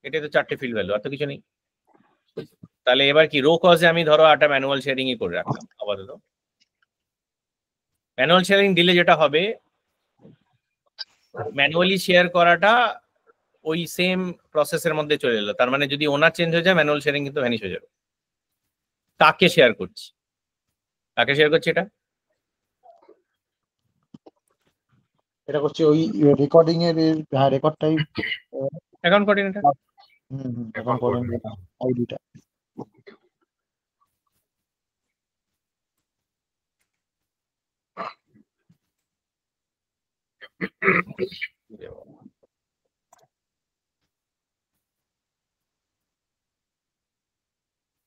এটাই তো চারটে ফিল্ড ভ্যালু, আর তো কিছু নেই। তাহলে এবার কি, রো কজে আমি ধরো একটা ম্যানুয়াল শেয়ারিং করে রাখলাম আপাতত। ম্যানুয়াল শেয়ারিং দিলে যেটা হবে, ম্যানুয়ালি শেয়ার করাটা ওই সেম প্রসেসের মধ্যে চলে এলো। তার মানে যদি ওনার চেঞ্জ হয়ে যায় ম্যানুয়াল শেয়ারিং কিন্তু ভ্যানিশ হয়ে যাবে। কাকে শেয়ার করছি, কাকে শেয়ার করছি, এটা করছে ওই রেকর্ডিং এর, হ্যাঁ রেকর্ডটাই। Account coordinator. এখন করেন আইডিটা।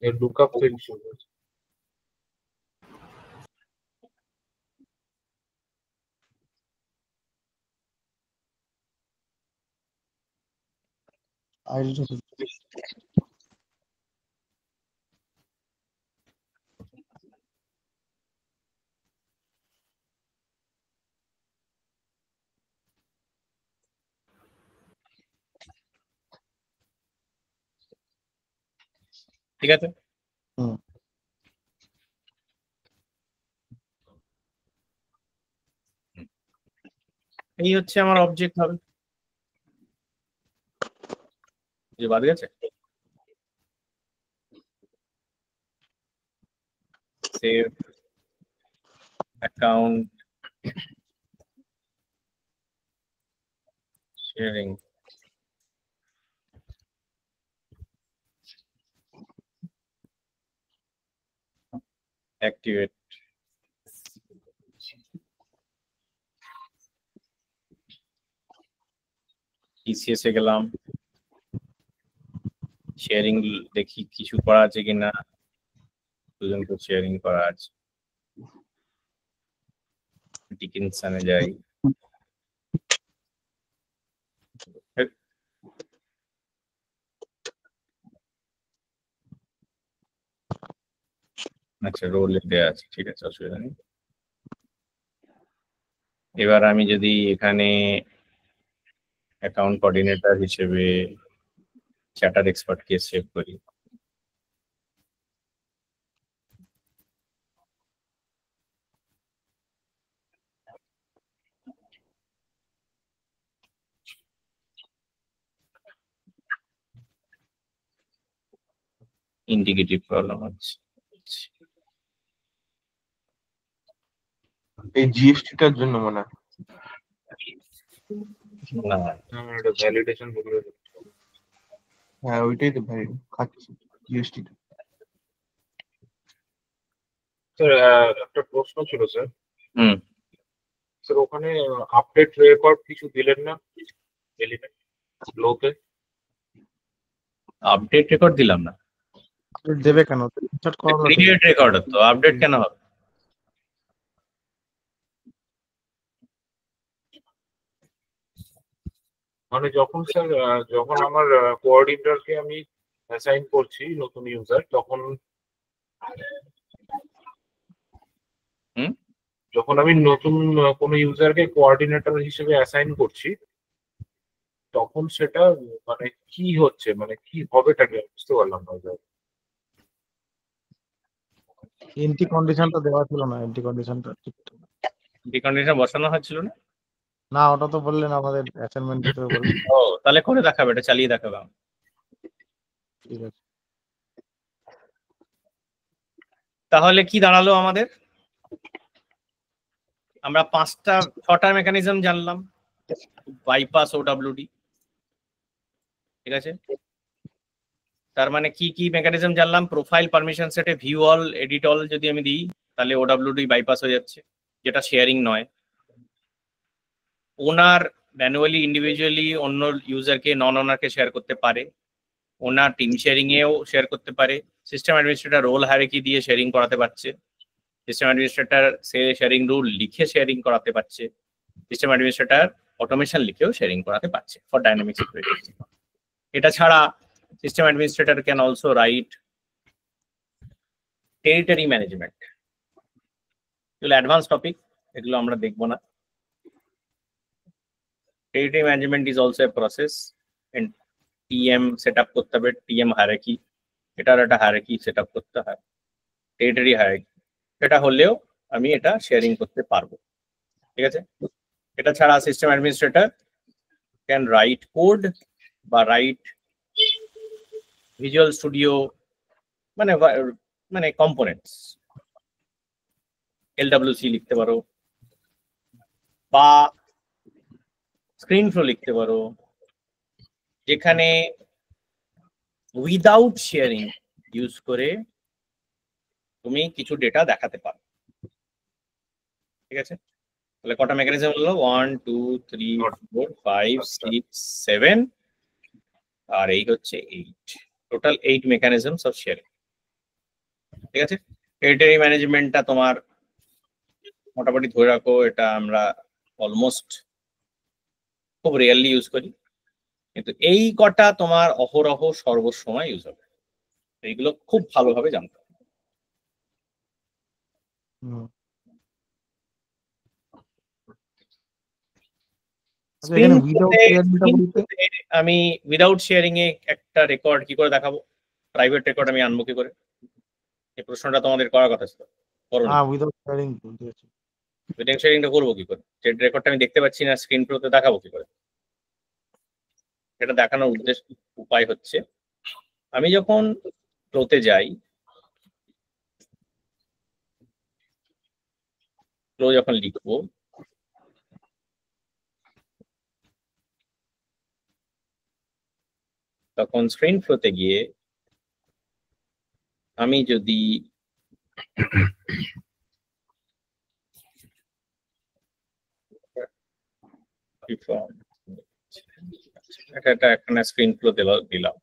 এর লুকআপ ফিল্ড চলে গেছে। আইডিটা ঠিক আছে? হুম। এই হচ্ছে আমার অবজেক্ট হবে, যে বাদ গেছে। Save account sharing, activate, TCS এ গেলাম, শেয়ারিং দেখি কিছু করা আছে কিনা, দুজনকে শেয়ারিং করা আছে। ডিকিনসনে যাই, আচ্ছা রোল দেওয়া আছে, ঠিক আছে, অসুবিধা নেই। এবার আমি যদি এখানে অ্যাকাউন্ট কোঅর্ডিনেটর হিসেবে চ্যাটার এক্সপার্টকে সেভ করি, ইন্ডিকেটিভ প্রবলেম হচ্ছে। এই জিএসটিটার জন্য মনে হয়। না, আমার একটা ভ্যালিডেশন বলে হ্যাঁ ওইটাই তো ভাই খাচ্ছি জিএসটিটা। স্যার একটা প্রশ্ন ছিল স্যার। হুম। স্যার ওখানে আপডেট রেকর্ড কিছু দিলেন না এলিমেন্ট লোকে? আপডেট রেকর্ড দিলাম না, দেবে কেন? ইনসার্ট করা হলো তো। ক্রিয়েট রেকর্ড তো আপডেট কেন হবে? মানে যখন স্যার যখন আমার কোঅর্ডিনেটরকে আমি অ্যাসাইন করছি নতুন ইউজার, তখন হুম? যখন আমি নতুন কোনো ইউজারকে কোঅর্ডিনেটর হিসেবে অ্যাসাইন করছি, তখন সেটা মানে কি হচ্ছে, মানে কি হবেটাকে বুঝতে পারলাম না স্যার। এন্ট্রি কন্ডিশনটা দেওয়া ছিল না, এন্ট্রি কন্ডিশনটা ঠিকঠাক। ডিকন্ডিশন বসানো হচ্ছিল না? না, ওটা তো বললেন আমাদের অ্যাসাইনমেন্ট দিতে হবে বললেন। ও তাহলে করে দেখাবে, এটা চালিয়ে দেখাবে। ঠিক আছে। তাহলে কি দাঁড়ালো আমাদের? আমরা 6টা মেকানিজম জানলাম, বাইপাস, ওডব্লিউডি, ঠিক আছে? তার মানে কি কি মেকানিজম জানলাম? প্রোফাইল পারমিশন সেটে ভিউ অল, এডিট অল যদি আমি দিই, তাহলে ওডব্লিউডি বাইপাস হয়ে যাচ্ছে, যেটা শেয়ারিং নয়। ওনার ম্যানুয়ালি ইন্ডিভিজুয়ালি অন্য ইউজারকে নন ওনারকে শেয়ার করতে পারে, ওনার টিম শেয়ারিং এও শেয়ার করতে পারে, সিস্টেম অ্যাডমিনিস্ট্রেটর রোল হায়ারার্কি দিয়ে শেয়ারিং করাতে পারছে, সিস্টেম অ্যাডমিনিস্ট্রেটর সে শেয়ারিং রুল লিখে শেয়ারিং করাতে পারছে, সিস্টেম অ্যাডমিনিস্ট্রেটর অটোমেশন লিখেও শেয়ারিং করাতে পারছে ফর ডাইনামিক সিকিউরিটি। এটা ছাড়া system administrator can also right territory management. এগুলো অ্যাডভান্স টপিক, এগুলো আমরা দেখবো না। Territory management is also a process, TM set up করতে হবে, টিএম হায়ারার্কি, এটার একটা হায়ারার্কি সেট আপ করতে হয়, টেরিটরি হায়ারার্কি। এটা হলেও আমি এটা শেয়ারিং করতে পারবো, ঠিক আছে? এটা ছাড়া system administrator can write code বা রাইট ভিজুয়াল স্টুডিও, মানে মানে কম্পোনেন্টস, LWC লিখতে পারো বা স্ক্রিন ফ্লো লিখতে পারো, যেখানে উইদাউট শেয়ারিং ইউজ করে তুমি কিছু ডেটা দেখাতে পারো, ঠিক আছে? তাহলে কটা মেকানিজম হলো? 1 2 3 4 5 6 7 আর এই হচ্ছে 8, টোটাল 8 মেকানিজমস অফ শেয়ারিং, ঠিক আছে? টেরিটরি ম্যানেজমেন্টটা তোমার মোটামুটি ধরে রাখো, এটা আমরা অলমোস্ট খুব রেয়ারলি ইউজ করি, কিন্তু এই কটা তোমার অহরহ সর্বসময় ইউজ হবে, এইগুলো খুব ভালোভাবে জানতে হবে। আমি উইদাউট শেয়ারিং এ একটা রেকর্ড কি করে দেখাবো? প্রাইভেট রেকর্ড আমি আনবো কি করে? এই প্রশ্নটা তোমাদের করার কথা ছিল, করো না। উইদাউট শেয়ারিং বুঝতে পারছি। ভিডিও শেয়ারিংটা করবো কি করে? যে রেকর্ডটা আমি দেখতে পাচ্ছি না, স্ক্রিন প্রোতে দেখাবো কি করে? এটা দেখানোর উদ্দেশ্য উপায় হচ্ছে, আমি যখন ফ্লোতে যাই, ফ্লো যখন লিখবো, তখন স্ক্রিন ফ্লোতে গিয়ে আমি যদি এটা এখানে স্ক্রিন ফ্লো দিলাম,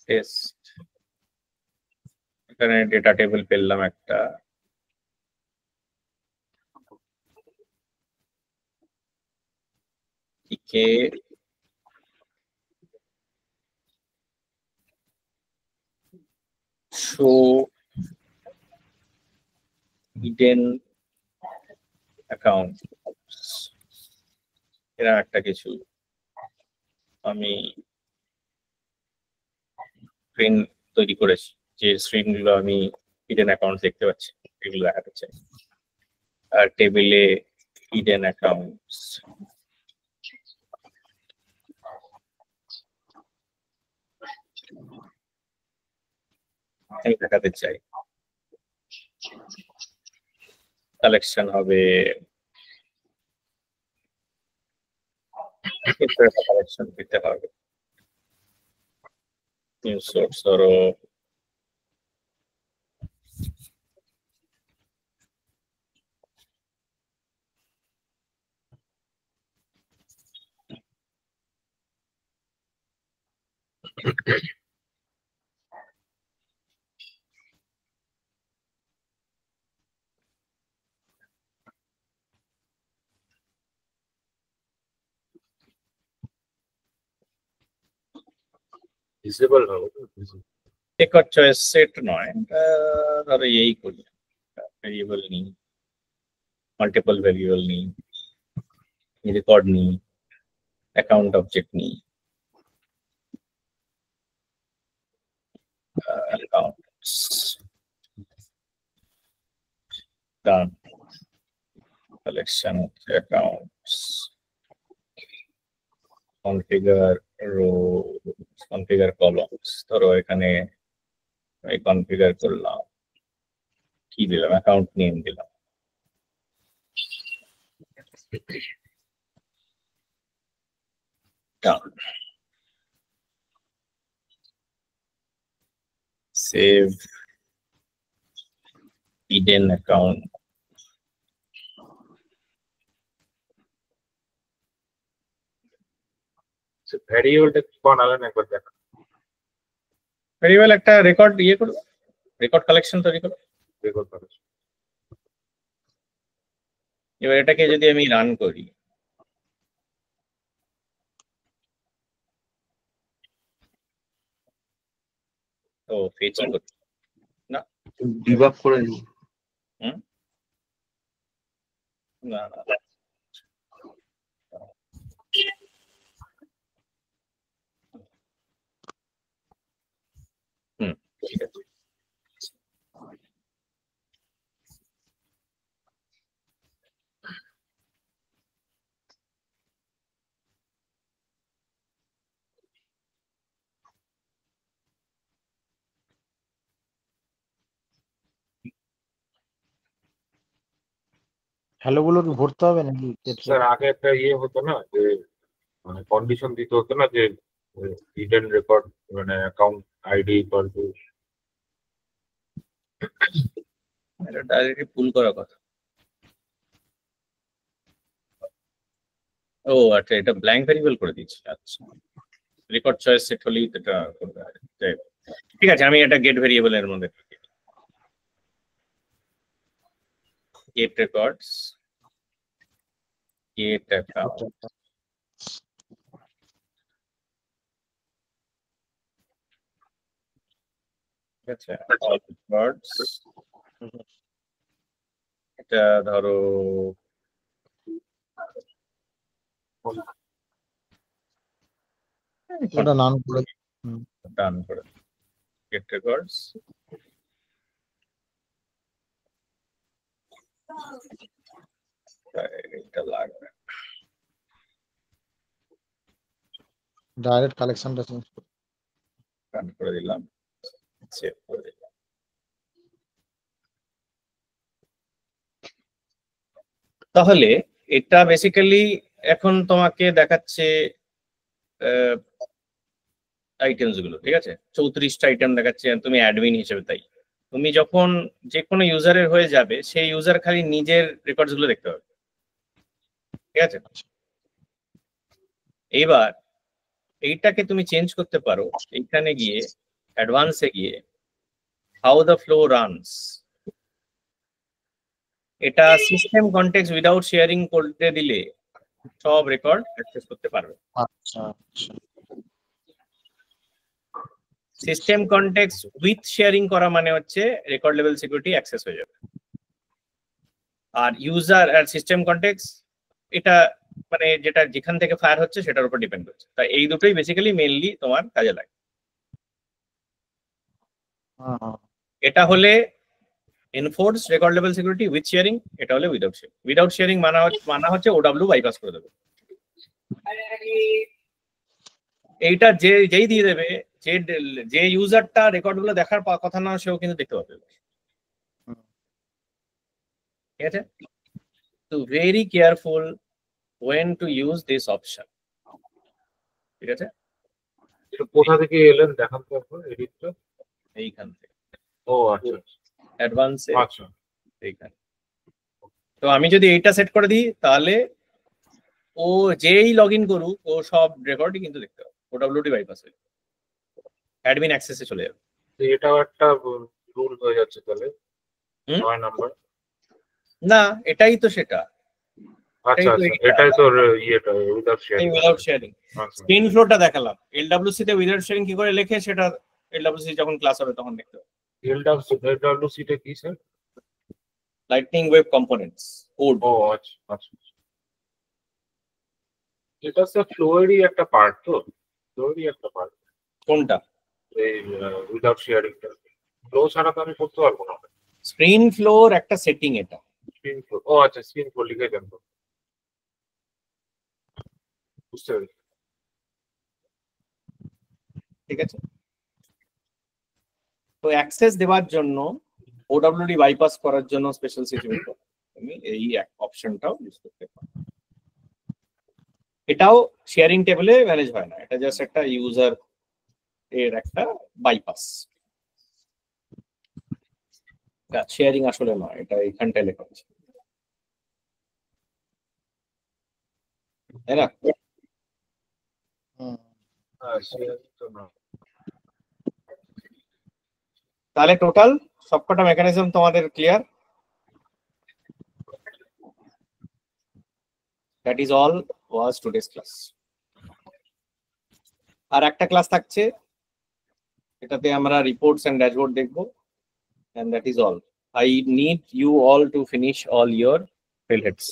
টেস্ট, এখানে ডেটা টেবিল পেলাম একটা, কে শো হিডেন অ্যাকাউন্ট, এরা একটা কিছু আমি স্ক্রিন তৈরি করেছি, যে স্ক্রিন গুলো আমি হিডেন অ্যাকাউন্ট দেখতে পাচ্ছি এগুলো দেখাতে চাই। আর টেবিলে হিডেন অ্যাকাউন্টস আমি দেখাতে চাই। কালেকশন হবে কালেকশন দিতে হবে, নিউজ সোর্স ধরো ডিসেবল হবে। রেকর্ড চয়েস সেট নয়, ধরো এই করি, ভেরিয়েবল নিই, মাল্টিপল ভেরিয়েবল নিই, রেকর্ড নিই, অ্যাকাউন্ট অবজেক্ট নিই, accounts done, collection of accounts, configure rows, configure columns, ধরো এখানে আমি কনফিগার করলাম, কি দিলাম, অ্যাকাউন্ট নেম দিলাম, done, save hidden account, ভ্যারিয়েবলটা কি বানালেন একবার দেখা। ভেরিয়েবল একটা রেকর্ড ইয়ে করো, রেকর্ড কালেকশন তৈরি করো। রেকর্ড করা এবার এটাকে যদি আমি রান করি, তো ফেচিং করছি না, ডিবাগ করে নিই। না না ঠিক আছে। হ্যালো গুলো কি ভরতে হবে নাকি? স্যার আগে একটা ইয়ে হতো না, যে মানে কন্ডিশন দিতে হতো না, যে হিডেন রেকর্ড মানে অ্যাকাউন্ট আইডি ইকুয়াল টু, এটা ডাইরেক্টলি পুল করার কথা। ও আচ্ছা, এটা ব্ল্যাঙ্ক ভেরিয়েবল করে দিচ্ছি। আচ্ছা, রেকর্ড চয়েস সেট হলেই এটা করবে। ঠিক আছে, আমি এটা গেট ভেরিয়েবল এর মধ্যে গেট রেকর্ডস, গেট অ্যাকাউন্ট, ঠিক আছে, অল রেকর্ডস, এটা ধরো ওটা নান করে ডান করে গেট রেকর্ডস। এটা লাগবে, ডাইরেক্ট কালেকশনটা চেঞ্জ করে ডান করে দিলাম, সেভ করে দিলাম। তাহলে এটা বেসিক্যালি এখন তোমাকে দেখাচ্ছে আইটেমস গুলো, ঠিক আছে? 34টা আইটেম দেখাচ্ছে, তুমি অ্যাডমিন হিসেবে। তাই তুমি যখন যে কোনো ইউজারের হয়ে যাবে, সেই ইউজার খালি নিজের রেকর্ডস গুলো দেখতে পাবে, ঠিক আছে? এইবার এইটাকে তুমি চেঞ্জ করতে পারো এইখানে গিয়ে, অ্যাডভান্সে গিয়ে হাউ দ্য ফ্লো রানস। এটা সিস্টেম কনটেক্সট উইদাউট শেয়ারিং করতে দিলে সব রেকর্ড অ্যাক্সেস করতে পারবে। আচ্ছা আচ্ছা সিস্টেম কনটেক্সট উইথ শেয়ারিং করা মানে হচ্ছে রেকর্ড লেভেল সিকিউরিটি অ্যাক্সেস হয়ে যাবে। আর ইউজার আর সিস্টেম কনটেক্সট এটা মানে যেটা যেখান থেকে ফায়ার হচ্ছে সেটার উপর ডিপেন্ড করছে। তাই এই দুটোই বেসিক্যালি মেইনলি তোমার কাজে লাগে। এটা হলে enforce record level security with sharing, এটা হলে উইদাউট শেয়ারিং। উইদাউট শেয়ারিং মানা হচ্ছে ওডব্লিউ বাইপাস করে দেবে। এইটা যেই দিয়ে দেবে, যে ইউজারটা রেকর্ড গুলো দেখার কথা না সেও কিন্তু দেখতে পাবে, ঠিক আছে? তো very careful when to use this option, ঠিক আছে? কোথা থেকে এলেন দেখান তো এখন এডিটটা? এইখান থেকে ও আচ্ছা অ্যাডভান্সে আচ্ছা। এইখানে। তো আমি যদি এইটা সেট করে দিই তাহলে ও যেই লগ ইন করুক ও সব রেকর্ডই কিন্তু দেখতে পাবে, ওডব্লিউডি বাইপাস হয়ে অ্যাডমিন অ্যাক্সেসে চলে যাবে। তো এটাও একটা রুল হয়ে যাচ্ছে তাহলে, 9 নাম্বার। না, এটাই তো সেটা। আচ্ছা আচ্ছা, এটাই তো ইয়েটা without sharing. Without sharing screen ফ্লোটা দেখালাম। এলডব্লিউসি তে উইদাউট শেয়ারিং কি করে লেখে সেটা এলডব্লিউসি যখন ক্লাস হবে তখন দেখতে হবে। এলডব্লিউসি টা কি sir? Lightning web components code. ও আচ্ছা আচ্ছা, এটা স্যার ফ্লোয়েরই একটা পার্ট। তো ফ্লোয়েরই একটা পার্ট কোনটা? এই উইদাউট শেয়ারিং টা। ফ্লো ছাড়া তো আমি করতে পারবো না। স্ক্রিন ফ্লোর একটা সেটিং এটা। স্ক্রিন ফ্লো, ও আচ্ছা, স্ক্রিন ফ্লো লিখে দেন তো, বুঝতে পেরেছি। ঠিক আছে, তো অ্যাক্সেস দেওয়ার জন্য ওডব্লিউডি বাইপাস করার জন্য স্পেশাল সিচুয়েশন তুমি এই অপশনটাও ইউজ করতে পারো। এটাও শেয়ারিং টেবিলে ম্যানেজ হয় না, এটা জাস্ট একটা ইউজার এর একটা বাইপাস। শেয়ারিং আসলে নয়, এটা এইখানটায় লেখা আছে, তাই না? তাহলে টোটাল সবকটা মেকানিজম তোমাদের clear? That is all was today's class. আর একটা ক্লাস থাকছে, এটাতে আমরা রিপোর্টস এন্ড ড্যাশবোর্ড দেখবো, and that is all. I need you all to finish all your trailheads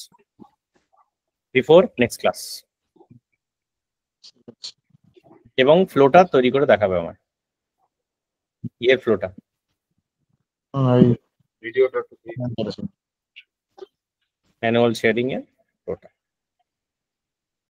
before next class. এবং ফ্লোটা তৈরি করে দেখাবে আমার, ইয়ে ফ্লোটা, ভিডিওটা ম্যানুয়াল শেয়ারিং এর ফ্লোটা।